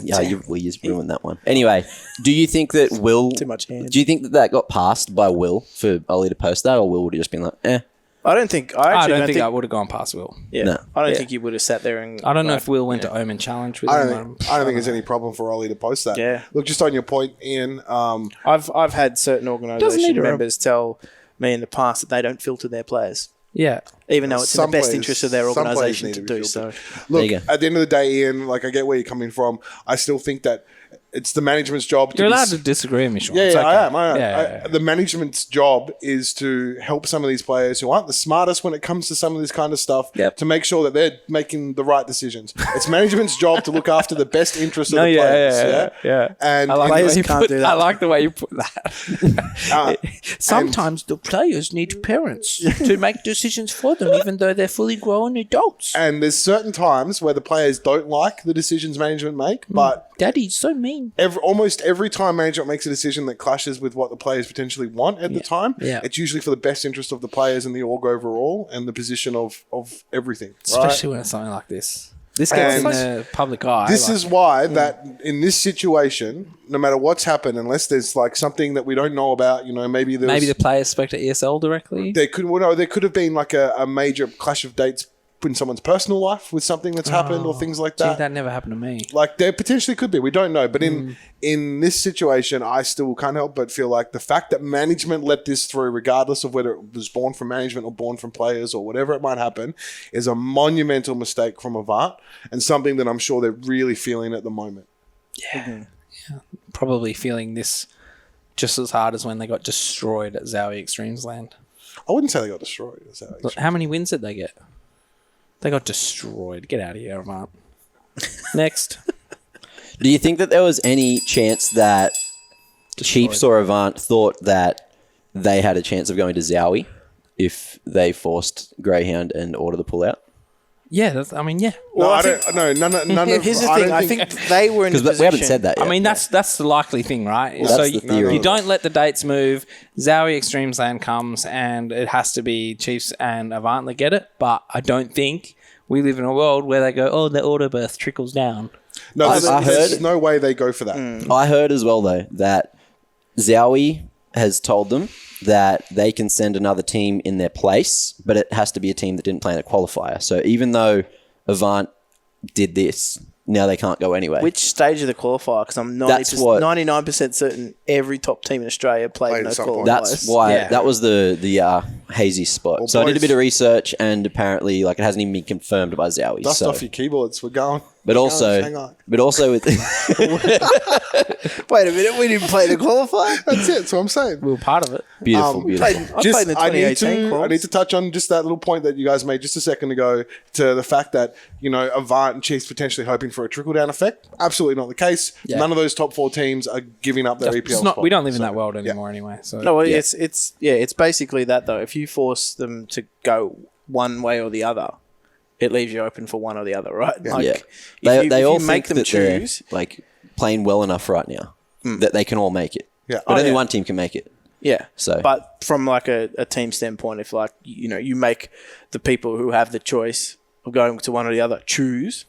Yeah, you ruined that one. Anyway, do you think that Will... Too much hands. Do you think that got passed by Will for Ollie to post that, or Will would have just been like, eh? I don't think... I don't think I would have gone past Will. Yeah. No. I don't think he would have sat there and... I don't know if Will went to Omen Challenge with I him. don't think there's any problem for Ollie to post that. Yeah. Look, just on your point, Ian. I've had certain organisation members tell me in the past that they don't filter their players. Yeah. Even though it's in the best interest of their some players organisation need to be do filtered. so. Look, at the end of the day, Ian, like I get where you're coming from. I still think that it's the management's job. You're allowed to disagree with me, Sean. Yeah, It's okay. I am. Yeah. The management's job is to help some of these players who aren't the smartest when it comes to some of this kind of stuff to make sure that they're making the right decisions. It's management's job to look after the best interests of the players. Yeah. And I like, players can't do that. I like the way you put that. Sometimes the players need parents to make decisions for them, even though they're fully grown adults. And there's certain times where the players don't like the decisions management make, but Daddy's so mean. almost every time management makes a decision that clashes with what the players potentially want at the time, it's usually for the best interest of the players and the org overall and the position of everything. Especially when it's something like this. This gets in the public eye. This is why that in this situation, no matter what's happened, unless there's like something that we don't know about, maybe the players spoke to ESL directly. There could have been like a major clash of dates in someone's personal life with something that's happened or things like that. That never happened to me. Like there potentially could be. We don't know. But in this situation, I still can't help but feel like the fact that management let this through, regardless of whether it was born from management or born from players or whatever it might happen, is a monumental mistake from Avant and something that I'm sure they're really feeling at the moment. Yeah. Probably feeling this just as hard as when they got destroyed at Zowie Extremes Land. I wouldn't say they got destroyed. How many wins did they get? They got destroyed. Get out of here, Avant. Next. Do you think that there was any chance that Chiefs or Avant thought that they had a chance of going to Zowie if they forced Greyhound and Order to pull out? Yeah, yeah. No, I don't. No, none of. Here's the thing. I think they were in the position. We haven't said that yet. I mean, that's the likely thing, right? Well, that's the theory. You don't let the dates move. Zowie Extremes Land comes, and it has to be Chiefs and Avant that get it. But I don't think we live in a world where they go, oh, the order berth trickles down. No, there's no way they go for that. I heard as well, though, that Zowie has told them that they can send another team in their place, but it has to be a team that didn't play in a qualifier. So even though Avant did this, now they can't go anyway. Which stage of the qualifier? Because I'm 99% certain every top team in Australia played no qualifiers. That's why that was the hazy spot. Well, so I did a bit of research, and apparently, it hasn't even been confirmed by Zowie. Dust off your keyboards. We're going. But also with wait a minute, we didn't play the qualifier. That's it. That's what I'm saying. We were part of it. Beautiful. I played in the 2018 I need to touch on just that little point that you guys made just a second ago to the fact that Avant and Chiefs potentially hoping for a trickle down effect. Absolutely not the case. Yeah. None of those top 4 teams are giving up their EPL spot. We don't live in that world anymore anyway. So no, well, it's basically that though. If you force them to go one way or the other, it leaves you open for one or the other, right? Yeah. They all make them choose. They're, playing well enough right now that they can all make it. Yeah. But only one team can make it. Yeah. So, but from a team standpoint, if you make the people who have the choice of going to one or the other choose,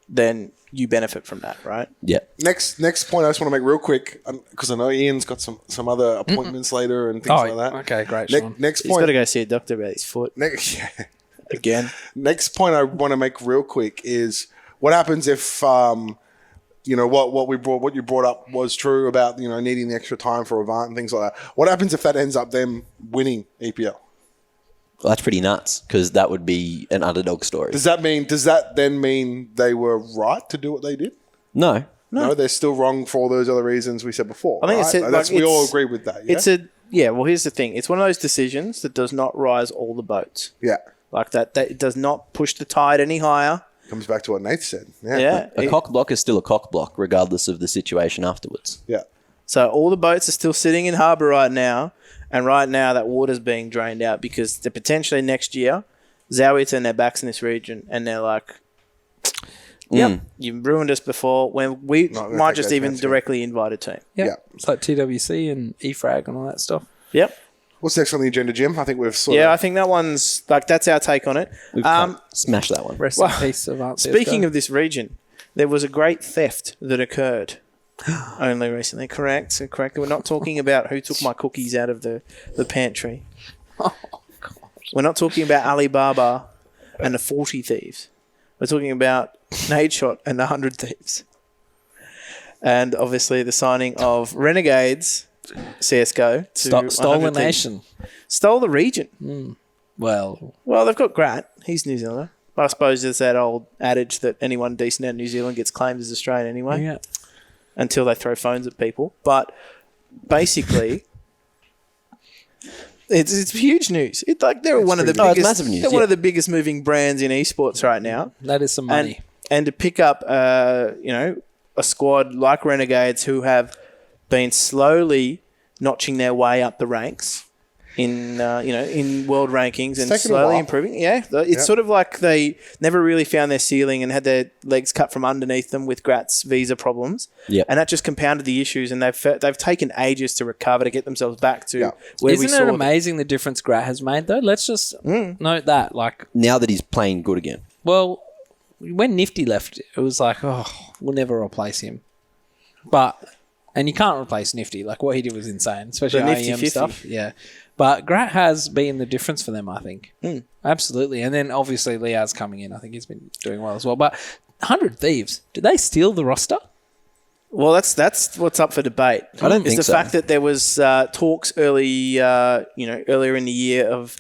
then you benefit from that, right? Yeah. Next point I just want to make real quick, because I know Ian's got some other appointments later and things like that. Okay, great, Sean. Next He's point. got to go see a doctor about his foot. Again. Next point I want to make real quick is what happens if what you brought up was true about needing the extra time for Avant and things like that. What happens if that ends up them winning EPL? Well, that's pretty nuts because that would be an underdog story. Does that then mean they were right to do what they did? No. No, they're still wrong for all those other reasons we said before. I think right? We all agree with that. Yeah? Well, here's the thing. It's one of those decisions that does not rise all the boats. Yeah. Like that it does not push the tide any higher. Comes back to what Nate said. Yeah. A cock block is still a cock block, regardless of the situation afterwards. Yeah. So all the boats are still sitting in harbour right now, and right now that water's being drained out because they're potentially next year, Zowie turn their backs in this region, and they're like, "Yep, you've ruined us before." When we might just even directly invite a team. Yep. Yeah. It's like TWC and EFRAG and all that stuff. Yep. What's next on the agenda, Jim? I think we've I think that one's that's our take on it. Smash that one. Rest in peace, Avant. Speaking of this region, there was a great theft that occurred only recently. Correct. We're not talking about who took my cookies out of the pantry. Oh, gosh. We're not talking about Alibaba and the 40 thieves. We're talking about Nade Shot and the 100 thieves. And obviously the signing of Renegades, CSGO, to Stole the 100 thieves. nation. Stole the region. Well, Well, they've got Grat. He's New Zealander. But I suppose there's that old adage that anyone decent out of New Zealand gets claimed as Australian anyway. yeah. Until they throw phones at people. But basically, it's huge news. They're one of the it's biggest. massive news, They're one of the biggest moving brands in esports right now. That is some money. And to pick up, a squad like Renegades who have been slowly notching their way up the ranks in world rankings and slowly improving. Yeah, it's sort of like they never really found their ceiling and had their legs cut from underneath them with Grat's visa problems. Yeah, and that just compounded the issues, and they've taken ages to recover to get themselves back to where we saw. Isn't it amazing the difference Grat has made though? Let's just note that. Like now that he's playing good again. Well, when Nifty left, it was like, we'll never replace him. And you can't replace Nifty. Like what he did was insane, especially Nifty IEM 50. stuff. Yeah. But Grat has been the difference for them, I think. Absolutely. And then obviously Lia's coming in. I think he's been doing well as well. But 100 Thieves, did they steal the roster? Well, that's what's up for debate. I don't think so. It's the fact that there was talks earlier in the year of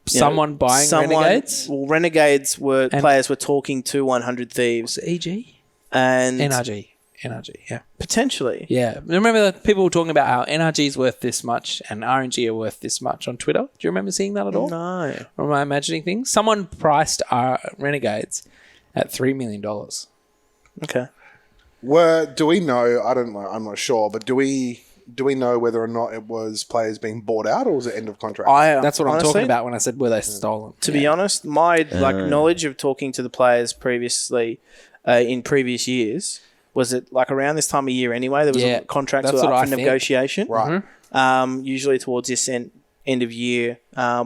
Someone buying Renegades? Well, Renegades players were talking to 100 Thieves. Was it EG? And NRG, yeah. Potentially. Yeah. Remember that people were talking about how NRG is worth this much and RNG are worth this much on Twitter? Do you remember seeing that at all? No. Or am I imagining things? Someone priced our Renegades at $3 million. Okay. Do we know? I don't know. I'm not sure, but do we know whether or not it was players being bought out or was it end of contract? That's what I'm talking about when I said were they stolen. To be honest, my knowledge of talking to the players previously in previous years was it like around this time of year anyway. There was contracts were up for negotiation, right? Usually towards this end of year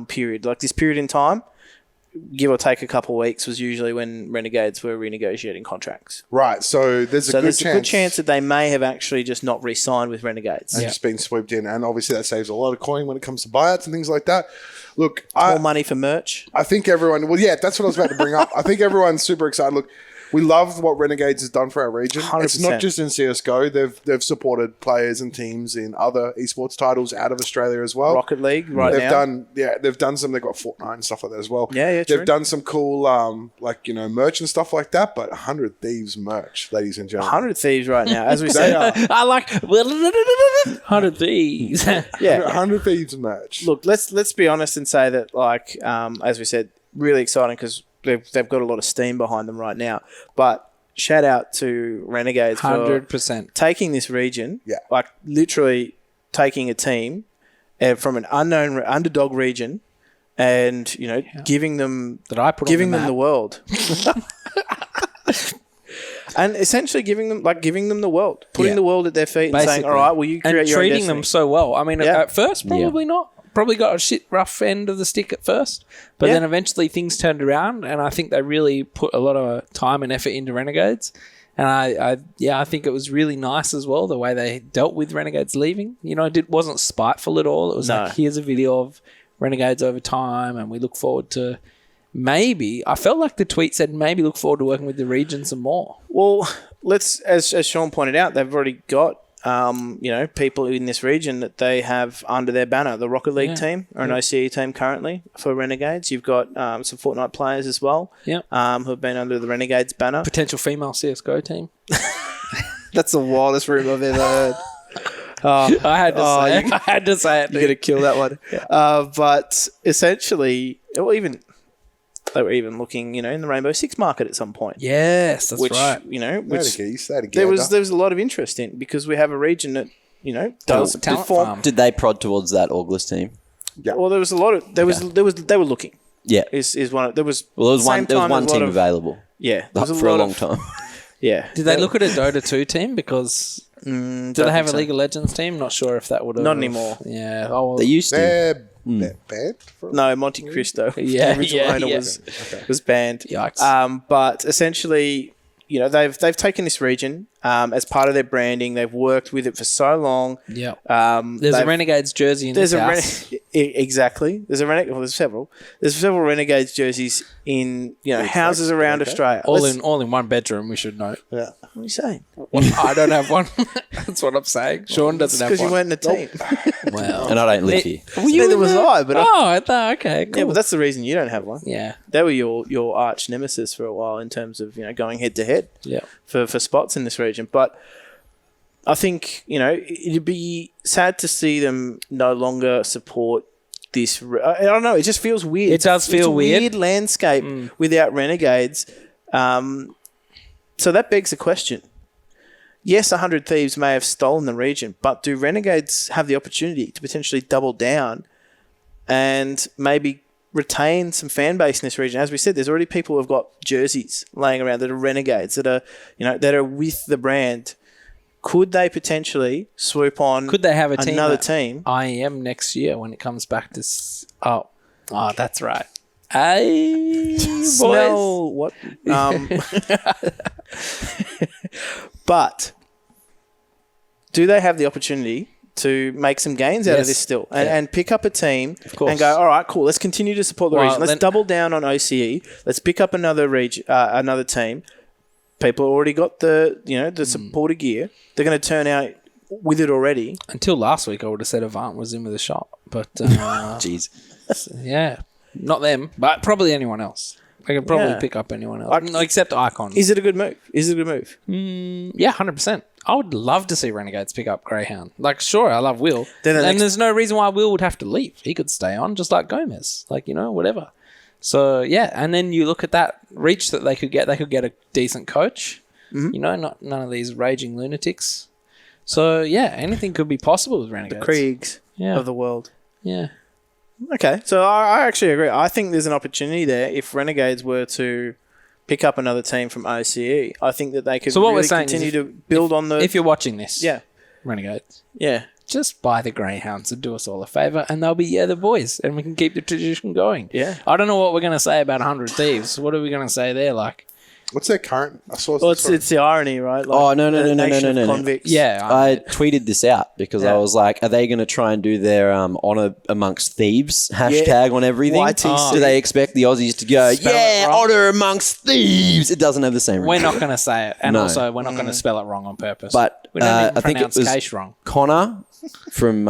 period, like this period in time. Give or take a couple of weeks was usually when Renegades were renegotiating contracts. Right, so there's a good chance that they may have actually just not re-signed with Renegades. And just been swooped in. And obviously that saves a lot of coin when it comes to buyouts and things like that. Look, more money for merch. I think everyone... Well, yeah, that's what I was about to bring up. I think everyone's super excited. Look, we love what Renegades has done for our region. 100%. It's not just in CSGO. They've supported players and teams in other esports titles out of Australia as well. Rocket League now. They've done some. They've got Fortnite and stuff like that as well. Yeah, They've done some cool, merch and stuff like that. But 100 Thieves merch, ladies and gentlemen. 100 Thieves right now, as we say. I like 100 Thieves. Yeah, 100 Thieves merch. Look, let's be honest and say that, as we said, really exciting because they've got a lot of steam behind them right now. But shout out to Renegades 100% for taking this region, literally taking a team from an unknown underdog region, and giving them the world, and essentially giving them the world, putting the world at their feet, and saying, "All right, will you create and your own treating them so well." I mean, at first, probably not. Probably got a shit rough end of the stick at first, but then eventually things turned around, and I think they really put a lot of time and effort into Renegades. And I think it was really nice as well the way they dealt with Renegades leaving. It wasn't spiteful at all. It was like, here's a video of Renegades over time, and we look forward to maybe, I felt like the tweet said maybe look forward to working with the region some more. Well, as Sean pointed out, they've already got people in this region that they have under their banner. The Rocket League team or an OCE team currently for Renegades. You've got some Fortnite players as well who have been under the Renegades banner. Potential female CSGO team. That's the wildest rumor I've ever heard. I had to say it. You're going to kill that one. But essentially, they were even looking, in the Rainbow Six market at some point. Yes, that's right. There was a lot of interest in, because we have a region that, does talent perform. farm. Did they prod towards that August team? Yeah. Well, there was a lot of they were looking. Yeah. Is one. There was one team available. Yeah, For a long time. Yeah. Did they look at a Dota 2 team? Because do they have a League of Legends team? Not sure if that would have. Not anymore. Yeah. Oh, well, They used to. They're banned? No, Monte Cristo. Yeah, the original owner yeah. was banned. Yikes. But essentially, they've taken this region as part of their branding. They've worked with it for so long. Yeah. There's a Renegades jersey in this house. Exactly. There's several. There's several Renegades jerseys in houses around Australia. All in one bedroom, we should note. Yeah. What are you saying? I don't have one. That's what I'm saying. Sean doesn't have Because one. you weren't in a team. Well, And I don't live here. Neither was I. But okay, cool. yeah, but that's the reason you don't have one. Yeah. They were your arch nemesis for a while in terms of going head to head. Yeah. For spots in this region. But I think, it'd be sad to see them no longer support this. I don't know. It just feels weird. It does feel it's a weird. landscape without Renegades. So that begs the question. Yes, 100 Thieves may have stolen the region, but do Renegades have the opportunity to potentially double down and maybe retain some fan base in this region? As we said, there's already people who have got jerseys laying around that are Renegades, that are that are with the brand. Could they potentially swoop on? Could they have another team? IEM next year when it comes back to? Oh, that's right. Hey, Smell boys. What? But do they have the opportunity to make some gains out of this still and pick up a team and go, all right, cool, let's continue to support the region. Let's double down on OCE. Let's pick up another another team. People already got the supporter gear. They're going to turn out with it already. Until last week, I would have said Avant was in with a shot. But, Jeez. Yeah. Not them, but probably anyone else. They could probably pick up anyone else. Except Icon. Is it a good move? Yeah, 100%. I would love to see Renegades pick up Greyhound. Sure, I love Will. There's no reason why Will would have to leave. He could stay on just like Gomez. Whatever. So, yeah. And then you look at that reach that they could get. They could get a decent coach. None of these raging lunatics. So, yeah, anything could be possible with Renegades. The Kriegs of the world. Yeah. Okay, so I actually agree. I think there's an opportunity there if Renegades were to pick up another team from OCE. I think that they could continue to build on the... If you're watching this, yeah, Renegades, yeah, just buy the Greyhounds and do us all a favour and they'll be the boys and we can keep the tradition going. Yeah. I don't know what we're going to say about 100 Thieves. What are we going to say there? What's their current? I saw. Well, it's the irony, right? No. Convicts. Yeah. I tweeted this out because I was like, are they going to try and do their honour amongst thieves hashtag on everything? YTC. Do they expect the Aussies to go, honour amongst thieves? It doesn't have the same We're ring. not going to say it. And also, we're not going to spell it wrong on purpose. But we don't even I think it pronounce was Case wrong. Connor from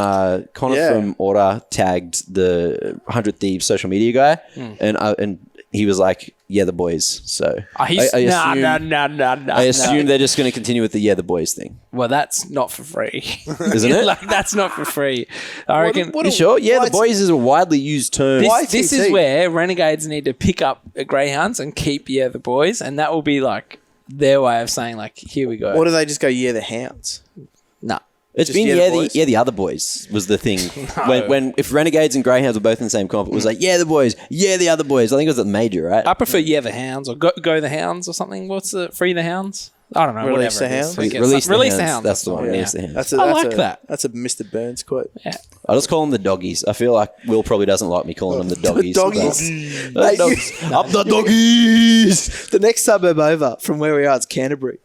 Aura tagged the 100 Thieves social media guy and he was like, yeah, the boys. So I assume they're just going to continue with the the boys thing. Well, that's not for free. Isn't it? That's not for free. I reckon. You sure? Yeah, the boys is a widely used term. This is where Renegades need to pick up Greyhounds and keep the boys, and that will be their way of saying here we go. Or do they just go, the Hounds? No. It's Just been the other boys was the thing. When if Renegades and Greyhounds were both in the same comp, it was the boys, the other boys. I think it was at the major, right? I prefer the Hounds or go the Hounds or something. What's the Free the Hounds? I don't know. Release whatever the it is. Hounds. Release the Hounds. That's the one. Yeah. Release the Hounds. That. That's a Mr. Burns quote. Yeah. I just call them the doggies. I feel like Will probably doesn't like me calling them the doggies. Doggies. Up the doggies. The next suburb over from where we are is Canterbury.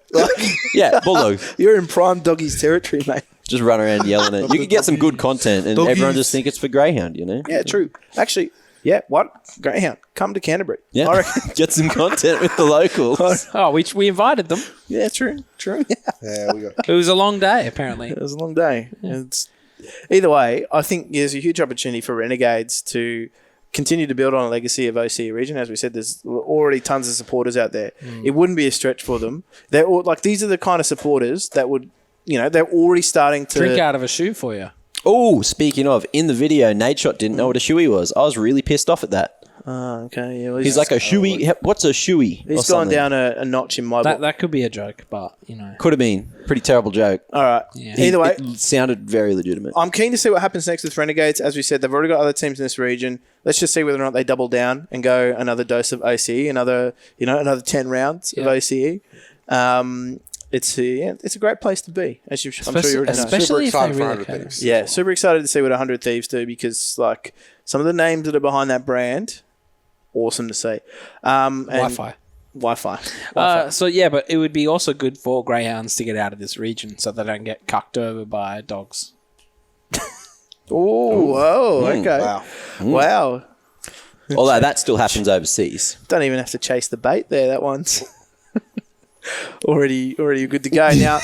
Yeah, Bulldogs. You're in prime doggies territory, mate. Just run around yelling it. You could get some good content and everyone just think it's for Greyhound, Yeah, true. Actually, Yeah, what? Greyhound, come to Canterbury. Yeah, I reckon. get some content with the locals. Oh, we invited them. Yeah, true. Yeah, we got. It was a long day, apparently. It was a long day. Either way, I think there's a huge opportunity for Renegades to continue to build on a legacy of OC region. As we said, there's already tons of supporters out there. It wouldn't be a stretch for them. They're all, like, these are the kind of supporters that would, they're already starting to Drink out of a shoe for you. Oh, speaking of, in the video, Nadeshot didn't know what a shoey was. I was really pissed off at that. Okay, yeah. Well, He's like, a shoey? What's a shoey? He's gone down a notch in my book. That could be a joke, but, Could have been. Pretty terrible joke. All right. Yeah. Either way, It sounded very legitimate. I'm keen to see what happens next with Renegades. As we said, they've already got other teams in this region. Let's just see whether or not they double down and go another dose of OCE, another 10 rounds of OCE. It's a great place to be, as I'm sure you already know. Especially if they Super excited for really 100 care. Thieves. Yeah, super excited to see what 100 Thieves do because, like, some of the names that are behind that brand, awesome to see. And Wi-Fi. But it would be also good for greyhounds to get out of this region so they don't get cucked over by dogs. Oh, whoa, okay. Wow. Wow. Although that still happens overseas. Don't even have to chase the bait there. That one's already good to go. Now,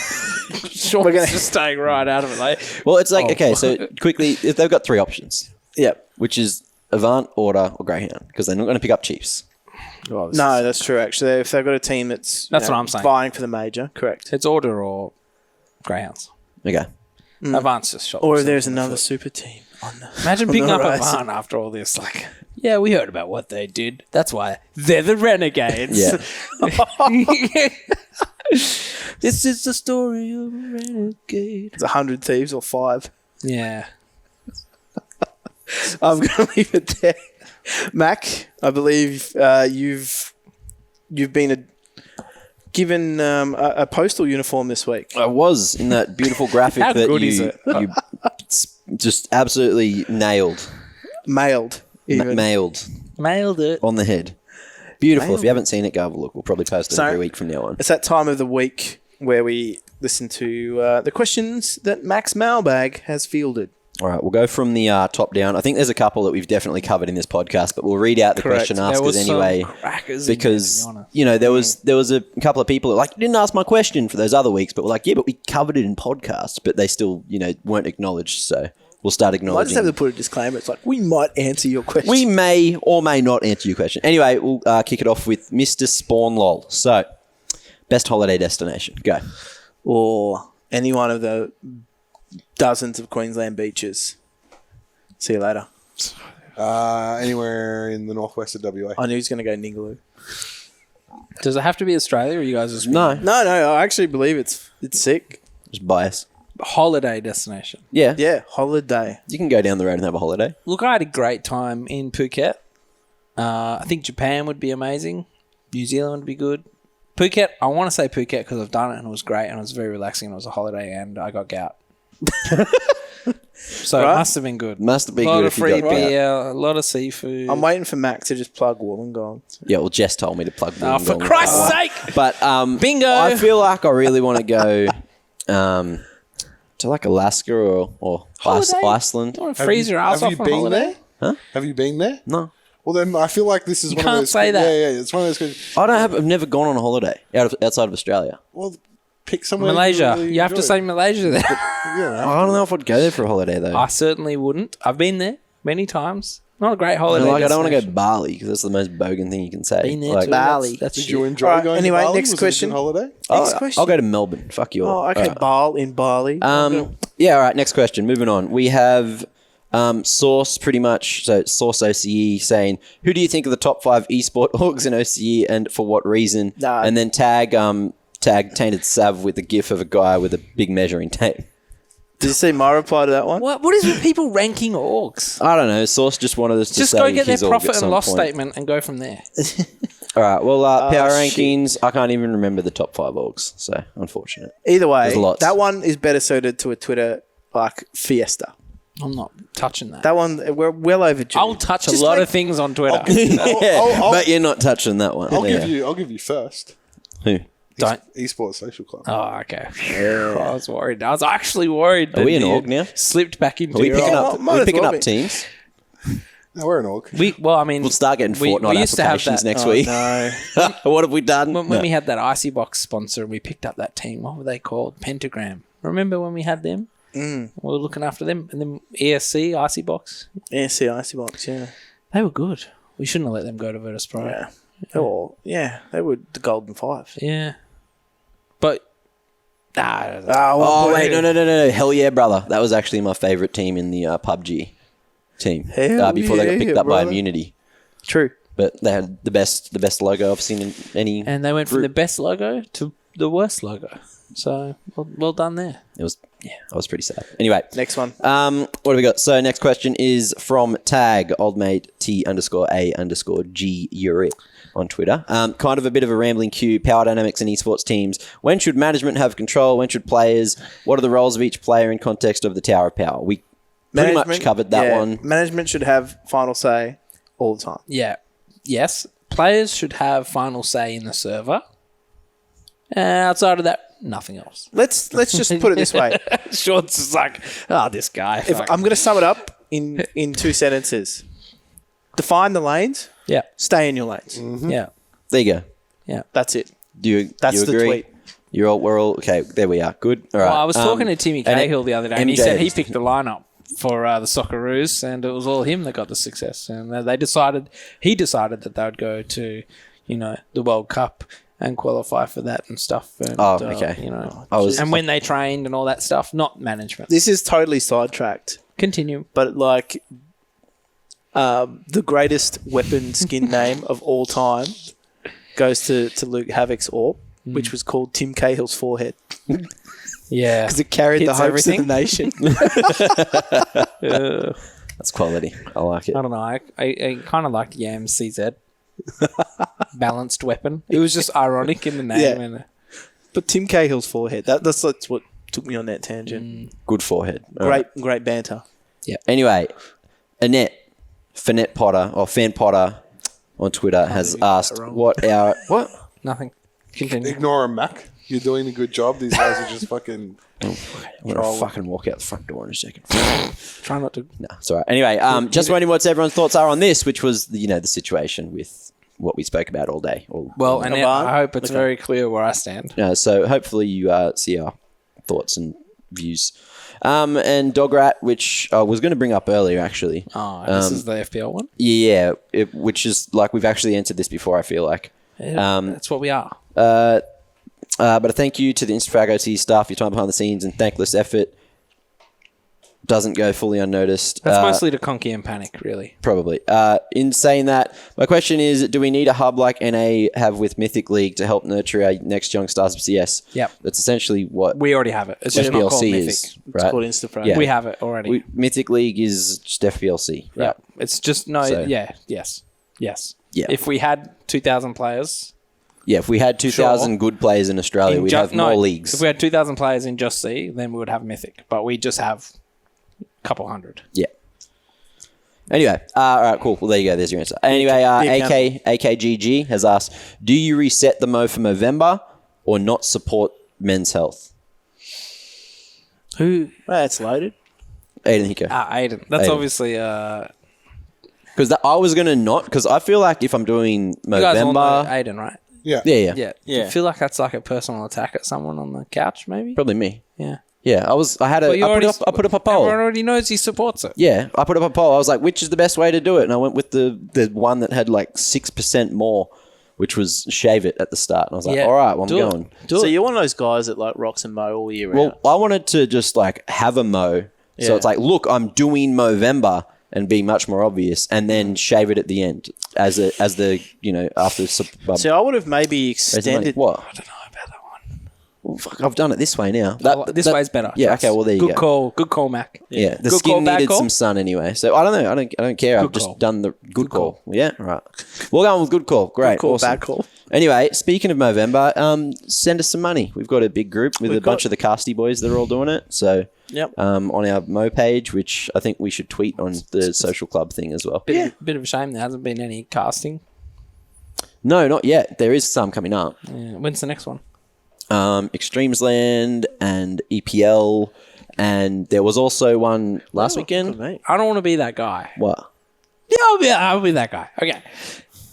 Sure, we're just staying right out of it. Like, Well, it's like, okay, so quickly, if they've got three options, yep. which is Avant, Order, or Greyhound, because they're not going to pick up Chiefs. No, that's true, actually. If they've got a team that's That's what I'm saying. vying for the major, correct. it's Order or greyhounds. Okay. Avant's just shot. Or if themselves there's in the another foot. super team on the Imagine on picking the up horizon. Avant after all this. Like, yeah, we heard about what they did. That's why they're the Renegades. Yeah. This is the story of a renegade. It's 100 Thieves or 5. Yeah. I'm going to leave it there. Mac, I believe you've been given a postal uniform this week. I was in that beautiful graphic How that good is it? you just absolutely nailed. Mailed. Even. Mailed Mailed it. on the head. Beautiful. Mailed. If you haven't seen it, go have a look. We'll probably post it So- every week from now on. It's that time of the week where we listen to the questions that Mac's mailbag has fielded. All right, we'll go from the top down. I think there's a couple that we've definitely covered in this podcast, but we'll read out the Correct. question There askers was anyway. some crackers in Because, there, to be honest. there was a couple of people that were like, you didn't ask my question for those other weeks, but we're like, yeah, but we covered it in podcasts, but they still, weren't acknowledged. So we'll start I just acknowledging. have to put a disclaimer. It's like, we might answer your question. We may or may not answer your question. Anyway, we'll kick it off with Mr. Spawn Lol. So, best holiday destination. Go. Or any one of the dozens of Queensland beaches. See you later. Anywhere in the northwest of WA. I knew he was going to go Ningaloo. Does it have to be Australia, or you guys just No, No, I actually believe it's sick. just bias. holiday destination? Yeah. Yeah, holiday. You can go down the road and have a holiday. Look, I had a great time in Phuket. I think Japan would be amazing. New Zealand would be good. Phuket, I want to say Phuket because I've done it and it was great and it was very relaxing and it was a holiday and I got gout. So Right. it must have been good. Must have been A lot good of if you free got gout. beer, a lot of seafood. I'm waiting for Mac to just plug Wollongong. Yeah, well, Jess told me to plug Oh, for Wollongong. Christ's sake! But Bingo! I feel like I really want to go to like Alaska or Holiday? Iceland. You want to freeze your ass have off you on been holiday? there? Have you been there? No, Well, then I feel like this is one can't of those. say that. Yeah, it's one of those. I've never gone on a holiday outside of Australia. Well, pick somewhere. Malaysia. really You have to enjoy say it. Malaysia there. Yeah, I don't know if I'd go there for a holiday though. I certainly wouldn't. I've been there many times. Not a great holiday. I don't want to go to destination. Bali because that's the most bogan thing you can say. Been there Like, too. Bali. That's Did shit. you enjoy Alright, going anyway, to Bali? next Was it a question. good holiday? Next question. I'll go to Melbourne. Fuck you all. Oh, okay. Alright. In Bali. Yeah, all right, next question. Moving on. We have Source pretty much, so Source OCE saying, who do you think are the top 5 esport orgs in OCE and for what reason? No. And then tag Tainted Sav with a gif of a guy with a big measuring tape. Did you see my reply to that one? What is with people ranking orgs? I don't know. Source just wanted us to Just say go get their his org profit at and some loss point. statement and go from there. All right, well, power shit. rankings, I can't even remember the top 5 orgs, so unfortunate. Either way, There's lots. that one is better suited to a Twitter like fiesta. I'm not touching that. That one, we're well overdue. I'll touch Just a lot like- of things on Twitter. But you're not touching that one. I'll Yeah. give you first. Who? Don't. Esports Social Club. Oh, okay. I was worried. I was actually worried. Are we that an you org now? Slipped back into Are we your picking org. up, might are we as picking well up be. teams? No, we're an org. We'll start getting Fortnite used to have applications that- next week. No. What have we done? When we had that Icy Box sponsor, we picked up that team. What were they called? Pentagram. Remember when we had them? We were looking after them. And then ESC, Icy Box. ESC Icy Box, yeah. They were good. We shouldn't have let them go to Virtus Pro. Yeah. They were the Golden Five. Yeah. But, Oh, wait, no. Hell yeah, brother. That was actually my favourite team in the PUBG team. Hell Before they got picked yeah, up by brother. Immunity. True. But they had the best logo I've seen in any and they went from group. the best logo to the worst logo. So, well done there. It was, I was pretty sad. Anyway. Next one. What have we got? So next question is from tag oldmate T_A_G Uri on Twitter. Kind of a bit of a rambling cue. Power dynamics in esports teams. When should management have control? When should players? What are the roles of each player in context of the Tower of Power? We pretty much covered that one. Management should have final say all the time. Yeah. Yes. Players should have final say in the server. Outside of that, nothing else. Let's just put it this way. Shorts is like, this guy. If I'm going to sum it up in 2 sentences. Define the lanes. Yeah. Stay in your lanes. Yeah. There you go. Yeah. That's it. That's the tweet. We're all okay. There we are. Good. All right. Well, I was talking to Timmy and Cahill the other day, and he MJ said he is- picked the lineup for the Socceroos, and it was all him that got the success. And he decided that they would go to, the World Cup and qualify for that and stuff. And, okay. And when they trained and all that stuff, not management. This is totally sidetracked. Continue. But the greatest weapon skin name of all time goes to Luke Havoc's AWP, which was called Tim Cahill's forehead. Yeah. Because it carried the Hits hopes everything. of the nation. That's quality. I like it. I don't know. I kind of liked Yam's CZ. Balanced weapon. It was just ironic in the name. Yeah. And, But Tim Cahill's forehead, that's what took me on that tangent. Good forehead. All right. Great banter. Anyway, Annette, Fan Potter on Twitter has asked what nothing. Continue. Ignore him, Mac. You're doing a good job. These guys are just fucking... I'm gonna fucking walk out the front door in a second. Try not to. No, it's all right. Anyway, just wondering what everyone's thoughts are on this, which was the situation with what we spoke about all day. Well, and Avant? I hope it's very clear where I stand. So hopefully you see our thoughts and views. And Dograt, which I was going to bring up earlier, actually. Oh, this is the FPL one? Yeah, which is like we've actually answered this before, I feel like. That's what we are. But a thank you to the Instafrag OT staff, your time behind the scenes and thankless effort doesn't go fully unnoticed. That's mostly to Conky and Panic, really. Probably. In saying that, my question is, do we need a hub like NA have with Mythic League to help nurture our next young stars of CS? Yep. That's essentially what We already have it. It's just not called FBLC Mythic. is. It's Right? called Instafrag. Yeah. We have it already. Mythic League is just FBLC. Right? Yeah. It's just, So- yes. Yeah. If we had 2,000 players... Yeah, if we had 2,000 good players in Australia, we'd have more leagues. If we had 2,000 players in Just C, then we would have Mythic. But we just have a couple hundred. Yeah. Anyway, all right, cool. Well, there you go. There's your answer. Anyway, AKGG has asked, do you reset the Mo for Movember or not support men's health? Who? Well, it's loaded. Aiden Hicko. Aiden. That's Aiden. obviously... Because I was going to not, because I feel like if I'm doing you guys all know Movember... Aiden, right? Yeah. Yeah. Yeah. I feel like that's like a personal attack at someone on the couch, maybe? Probably me. Yeah. Yeah, I put up a poll. Everyone already knows he supports it. Yeah, I put up a poll. I was like, which is the best way to do it? And I went with the one that had like 6% more, which was shave it at the start. And I was like, Yeah. all right, well, I'm Do it. going. So you're one of those guys that like rocks and mow all year round. Well, I wanted to just like have a Mo. So Yeah. it's like, look, I'm doing Movember and be much more obvious and then shave it at the end as the after... See, I would have maybe extended... What? I don't know about that one. Well, fuck, I've done it this way now. This way's better. Yeah, Trust. okay, well, there you go. Good call, Mac. Yeah, the Good skin call, bad needed call? some sun anyway. So I don't know. I don't care. I've just call. done the good call. Yeah, right. We're going with good call. Great. Good call, awesome. bad call. Anyway, speaking of Movember, send us some money. We've got a big group with a bunch of the casty boys that are all doing it. So Yep. on our Mo page, which I think we should tweet on the social club thing as well. Bit of a shame there hasn't been any casting. No, not yet. There is some coming up. Yeah. When's the next one? Extremesland and EPL, and there was also one last weekend. Good, mate. I don't want to be that guy. What? Yeah, I'll be that guy. Okay.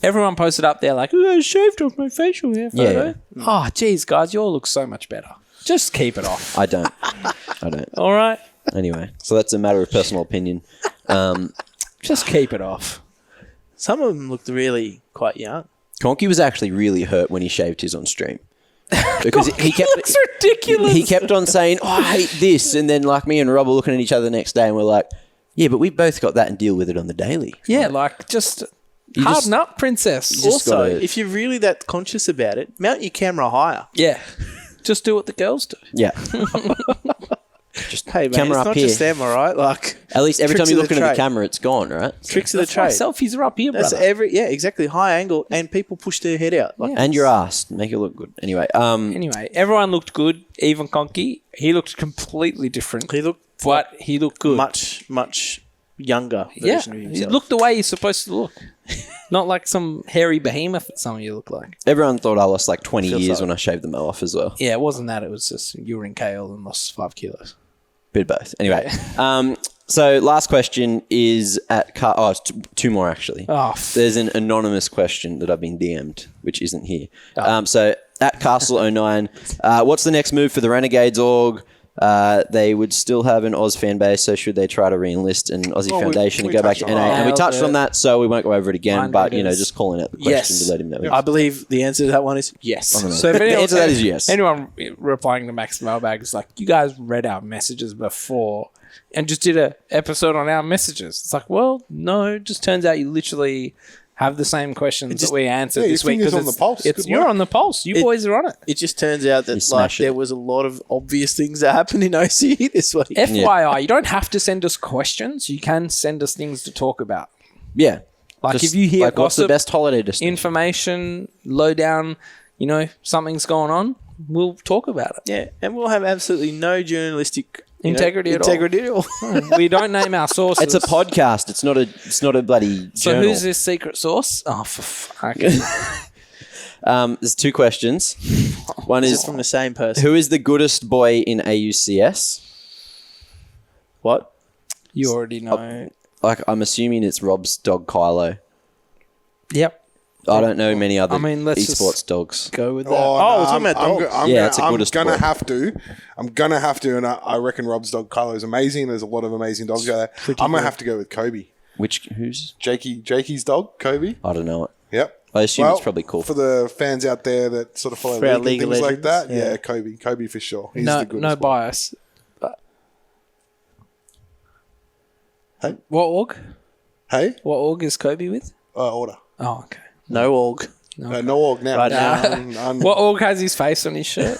Everyone posted up there like, oh, I shaved off my facial hair photo. Yeah. Oh, geez, guys, you all look so much better. Just keep it off. I don't. All right? Anyway, so that's a matter of personal opinion. Just keep it off. Some of them looked really quite young. Conky was actually really hurt when he shaved his on stream. Because he kept looks ridiculous. He kept on saying, "Oh, I hate this," and then like me and Rob were looking at each other the next day, and we're like, "Yeah, but we both got that and deal with it on the daily." Yeah, like just harden up, princess. just Also, gotta- if you're really that conscious about it, mount your camera higher. Yeah. Just do what the girls do. Yeah. Just hey, man, camera it's up not here. just them, all right? Like At least every time tricks you of look the into the trade. camera, it's gone, right? Tricks of the That's why trade. selfies are up here, That's brother. exactly high angle, and people push their head out. Like, And your ass, make it look good. Anyway, Anyway, everyone looked good, even Conky. He looked completely different. he looked But he looked good. much younger Yeah, version of he himself. looked the way he's supposed to look. Not like some hairy behemoth that some of you look like. everyone thought I lost like 20 Feels years like- when I shaved them off as well. Yeah, it wasn't that. It was just you were in KL and lost 5 kilos. Bit of both. Anyway, so last question is at it's two more actually. Oh, There's an anonymous question that I've been DM'd, which isn't here. So at Castle09, what's the next move for the Renegades org? They would still have an Oz fan base, so should they try to re-enlist an Aussie Foundation we and go back touched to on NA? that. And we touched on that, so we won't go over it again. Mine But, it is. just calling out the question Yes. to let him know. I believe the answer to that one is yes. So if The anyone, answer to that is yes. Anyone replying to Max Mailbag is like, you guys read our messages before and just did a episode on our messages. It's like, well, no, it just turns out you literally have the same questions that we answered your this week. finger's 'cause on the it's- pulse. It's, Good you're work. on the pulse. You boys are on it. It just turns out that smash it. there was a lot of obvious things that happened in OCE this week. FYI, you don't have to send us questions. You can send us things to talk about. Yeah. Like Just if you hear like, what's the gossip, best holiday destination? information, lowdown, something's going on, we'll talk about it. Yeah, and we'll have absolutely no journalistic Integrity at all. integrity at all. We don't name our sources. It's a podcast. It's not a bloody So journal. who's this secret source? Oh, for fuck. There's two questions. One This is is from the same person. who is the goodest boy in AUCS? What? You already know. Like, I'm assuming it's Rob's dog Kylo. Yep. I don't know many other let's just esports dogs. go with that. Oh, we're talking about dogs. It's a goodest boy. I'm gonna have to, and I reckon Rob's dog Kylo is amazing. There's a lot of amazing dogs out there. I'm gonna have to go with Kobe. Who's? Jakey's dog, Kobe. I don't know it. Yep. I assume it's probably cool. For the fans out there that sort of follow For our league and League of things like that. Legends, Yeah, Kobe for sure. He's no, the goodest no boy. bias. Hey? What org? Hey, What org is Kobe with? order. Oh, okay. No org. No org now. Right now. What org has his face on his shirt?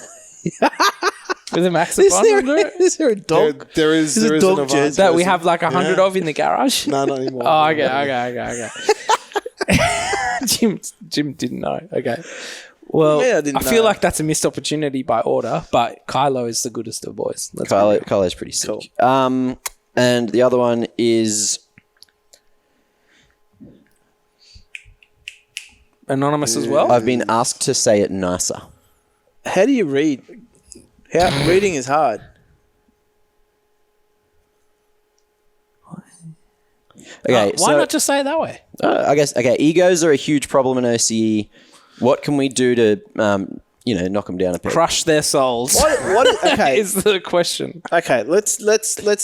With a Max Is upon there, under it? is there a dog? There is There's a an dog Avant jersey. That we jersey. have like 100 Yeah. of in the garage? No, not anymore. Oh, okay. Jim didn't know. Okay. Well, Yeah, I didn't feel know. like that's a missed opportunity by order, but Kylo is the goodest of boys. Let's be real. Kylo's pretty sick. And the other one is Anonymous as well? I've been asked to say it nicer. How do you read? Reading is hard. Okay, Why not just say it that way? I guess egos are a huge problem in OCE. What can we do to knock them down a peg? Crush their souls. What? Okay. is the question. Okay. Let's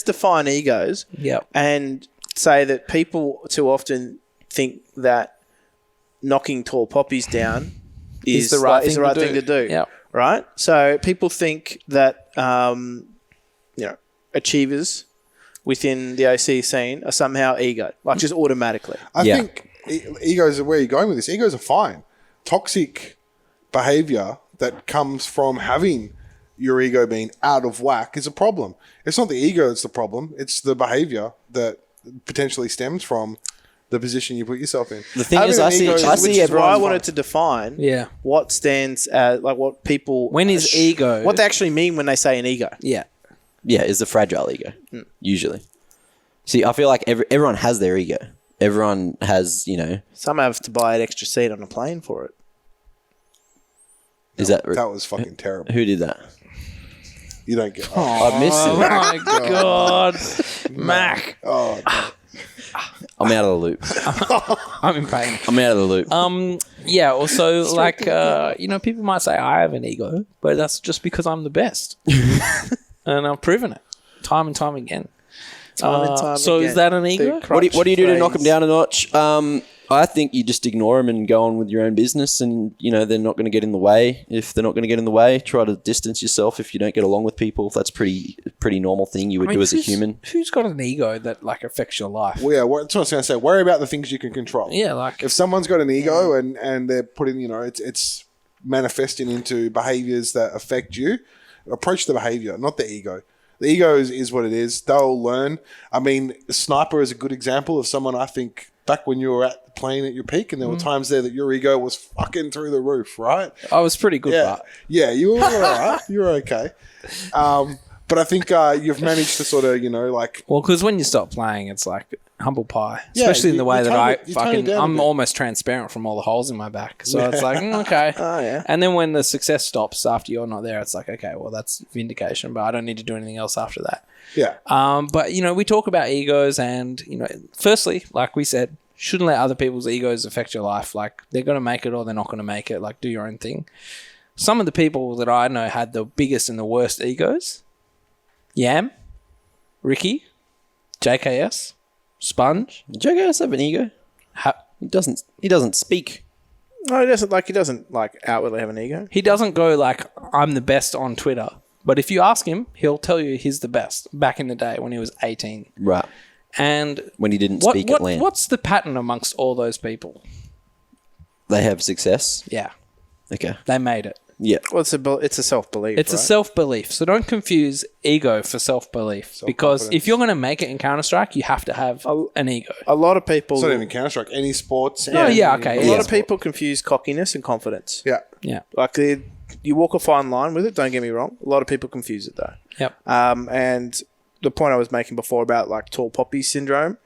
define egos. Yep. And say that people too often think that knocking tall poppies down is the right thing to do. Yep. Right? So people think that achievers within the OC scene are somehow ego, like just automatically. I think egos are where you're going with this. Egos are fine. Toxic behavior that comes from having your ego being out of whack is a problem. It's not the ego that's the problem. It's the behavior that potentially stems from the position you put yourself in. The thing is, I see which is why I everyone. wanted to define Yeah. what stands as, like what people... When is ego? What they actually mean when they say an ego. Yeah. Yeah, is the fragile ego usually. See, I feel like everyone has their ego. Everyone has, Some have to buy an extra seat on a plane for it. Is that That was fucking terrible. who did that? You don't get. I missed Oh it. my God. Mac. Oh, I'm out of the loop. I'm in pain. I'm out of the loop. Yeah, also, like, people might say I have an ego, but that's just because I'm the best. And I've proven it time and time again. So is that an ego? What do you do to knock them down a notch? I think you just ignore them and go on with your own business, and they're not going to get in the way. If they're not going to get in the way, try to distance yourself if you don't get along with people. That's pretty normal thing you would do as a human. Who's got an ego that like affects your life? Well, yeah, that's what I was going to say. Worry about the things you can control. Yeah, like if someone's got an ego and they're putting, it's manifesting into behaviors that affect you, approach the behavior, not the ego. The ego is what it is. They'll learn. I mean, Sniper is a good example of someone I think back when you were playing at your peak, and there were times there that your ego was fucking through the roof, right? I was pretty good, yeah. Yeah, you were all right. You were okay. But I think you've managed to sort of, Well, because when you stop playing, it's like humble pie. Especially in the way that I'm almost transparent from all the holes in my back. So it's like, okay. Oh, yeah. And then when the success stops after you're not there, it's like, okay, well, that's vindication, but I don't need to do anything else after that. Yeah. But, we talk about egos and, firstly, like we said, shouldn't let other people's egos affect your life. Like, they're going to make it or they're not going to make it. Like, do your own thing. Some of the people that I know had the biggest and the worst egos: Yam, Ricky, JKS, Sponge. JKS have an ego? He doesn't speak. No, he doesn't outwardly have an ego. He doesn't go like, I'm the best on Twitter. But if you ask him, he'll tell you he's the best back in the day when he was 18. Right. And when he didn't speak at LAN. What's the pattern amongst all those people? They have success? Yeah. Okay. They made it. Yeah. Well, it's a self-belief. It's a self-belief. So don't confuse ego for self-belief. Because if you're going to make it in Counter-Strike, you have to have an ego. A lot of people... It's not even Counter-Strike. Any sports. No, yeah, okay. A lot of people confuse cockiness and confidence. Yeah. Yeah. Like, you walk a fine line with it, don't get me wrong. A lot of people confuse it, though. Yep. And the point I was making before about, like, tall poppy syndrome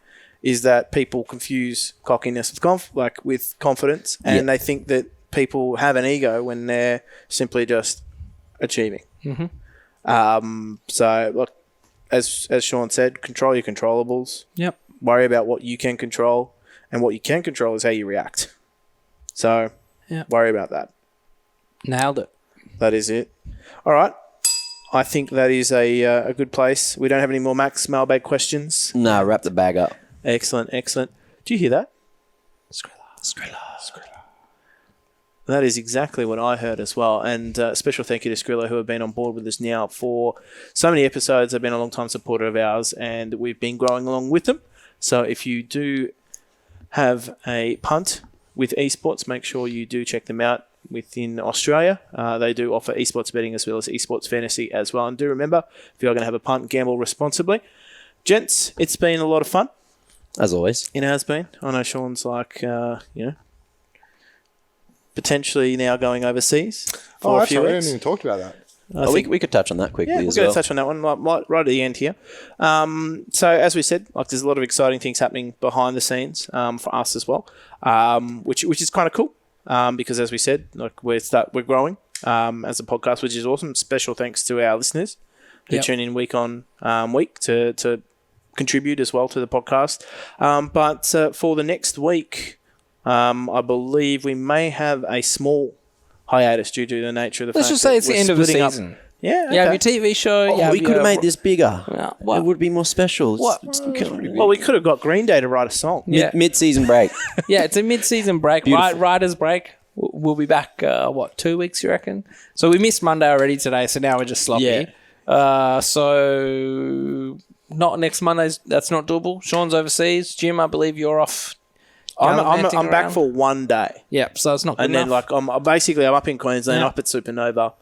is that people confuse cockiness with confidence, and they think that people have an ego when they're simply just achieving. Mm-hmm. So, look, as Sean said, control your controllables. Yep. Worry about what you can control, and what you can control is how you react. So, worry about that. Nailed it. That is it. All right. I think that is a good place. We don't have any more Max mailbag questions. No, wrap the bag up. Excellent. Do you hear that? Skrilla. That is exactly what I heard as well. And special thank you to Skrilla, who have been on board with us now for so many episodes. They've been a long-time supporter of ours, and we've been growing along with them. So if you do have a punt with esports, make sure you do check them out within Australia. They do offer esports betting as well as esports fantasy as well. And do remember, if you're going to have a punt, gamble responsibly. Gents, it's been a lot of fun. As always. It has been. I know Sean's potentially now going overseas for a few weeks. I haven't even talked about that. We could touch on that quickly as well. We're going to touch on that one right at the end here. So as we said, there's a lot of exciting things happening behind the scenes for us as well, which is kind of cool because as we said, we're growing as a podcast, which is awesome. Special thanks to our listeners who tune in week on week to contribute as well to the podcast. But for the next week, I believe we may have a small hiatus due to the nature of the fact Let's just say it's the end of the splitting up. season. Yeah, okay. You have your TV show. We could have made this bigger. What? It would be more special. Well, we could have got Green Day to write a song. Yeah. Mid-season break. Yeah, it's a mid-season break. Writers break. We'll be back, 2 weeks, you reckon? So we missed Monday already today, so now we're just sloppy. Yeah. So not next Monday. That's not doable. Sean's overseas. Jim, I believe you're off. I'm back for 1 day. Yeah, so it's not good enough. Then I'm up in Queensland, up at Supernova,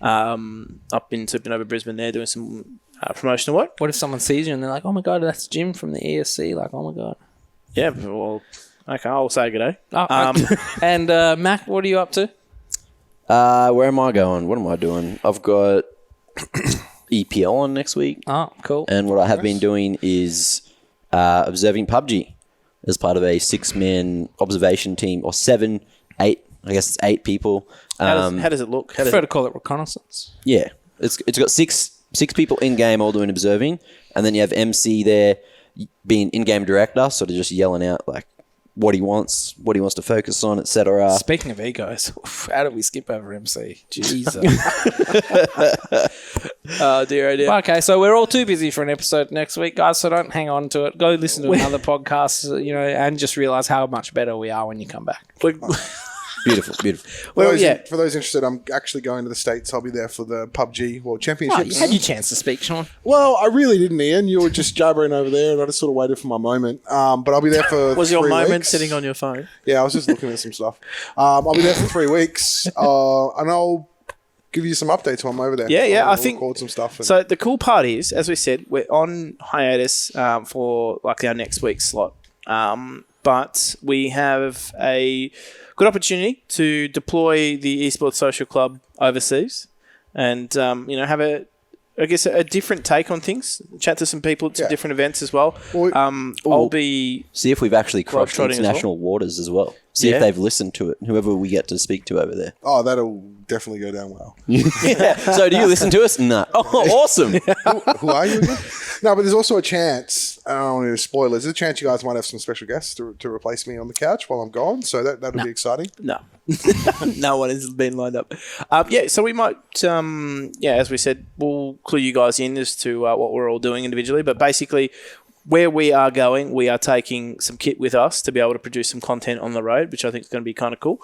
up in Supernova Brisbane there doing some promotional work. What if someone sees you and they're like, oh my God, that's Jim from the ESC? Like, oh my God. Yeah, well, okay, I'll say good day. And Mac, what are you up to? Where am I going? What am I doing? I've got EPL on next week. Oh, cool. And what I have been doing is observing PUBG as part of a 6-man observation team, or 7, 8. I guess it's 8 people. How does it look? I prefer to call it reconnaissance. Yeah, it's got six people in game all doing observing, and then you have MC there being in-game director, sort of just yelling out like what he wants to focus on, etc. Speaking of egos, how did we skip over MC? Jesus. Oh dear, oh dear. Okay, so we're all too busy for an episode next week, guys, so don't hang on to it. Go listen to another podcast, and just realise how much better we are when you come back. Beautiful. For those interested, I'm actually going to the States. I'll be there for the PUBG World Championships. You had your chance to speak, Sean. Well, I really didn't, Ian. You were just jabbering over there, and I just sort of waited for my moment. But I'll be there for Was 3 your moment weeks. sitting on your phone? Yeah, I was just looking at some stuff. I'll be there for 3 weeks, and I'll give you some updates while I'm over there. Yeah, I'll I think record some stuff. So the cool part is, as we said, we're on hiatus for like our next week's slot, but we have a good opportunity to deploy the Esports Social Club overseas, and have a different take on things. Chat to some people at some different events as well. I'll be see if we've actually crossed trotting as international waters as well. See if they've listened to it. Whoever we get to speak to over there. Oh, that'll definitely go down well. So do you listen to us? No. Oh, awesome. Who are you again? No, but there's also a chance, I don't want to spoil it, there's a chance you guys might have some special guests to replace me on the couch while I'm gone, so that'll be exciting. No. No one has been lined up. So we might, as we said, we'll clue you guys in as to what we're all doing individually, but basically where we are going, we are taking some kit with us to be able to produce some content on the road, which I think is going to be kind of cool,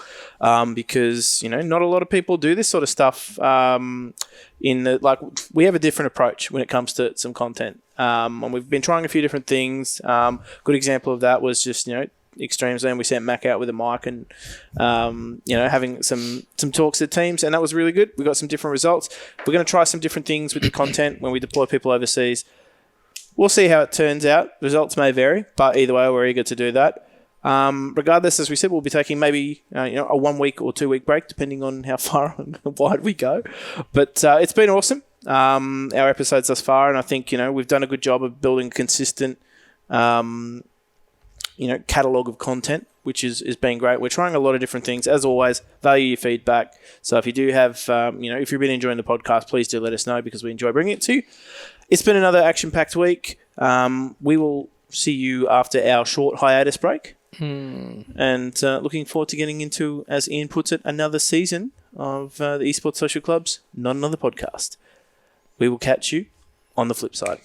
because not a lot of people do this sort of stuff. We have a different approach when it comes to some content, and we've been trying a few different things. Good example of that was just Extreme Zone. We sent Mac out with a mic and having some talks at teams, and that was really good. We got some different results. We're going to try some different things with the content when we deploy people overseas. We'll see how it turns out. Results may vary, but either way, we're eager to do that. Regardless, as we said, we'll be taking maybe a 1 week or 2 week break, depending on how far and wide we go. But it's been awesome, our episodes thus far, and I think we've done a good job of building a consistent catalogue of content, which is been great. We're trying a lot of different things. As always, value your feedback. So if you do have, if you've been enjoying the podcast, please do let us know, because we enjoy bringing it to you. It's been another action-packed week. We will see you after our short hiatus break. And looking forward to getting into, as Ian puts it, another season of the Esports Social Club's Not Another Podcast. We will catch you on the flip side.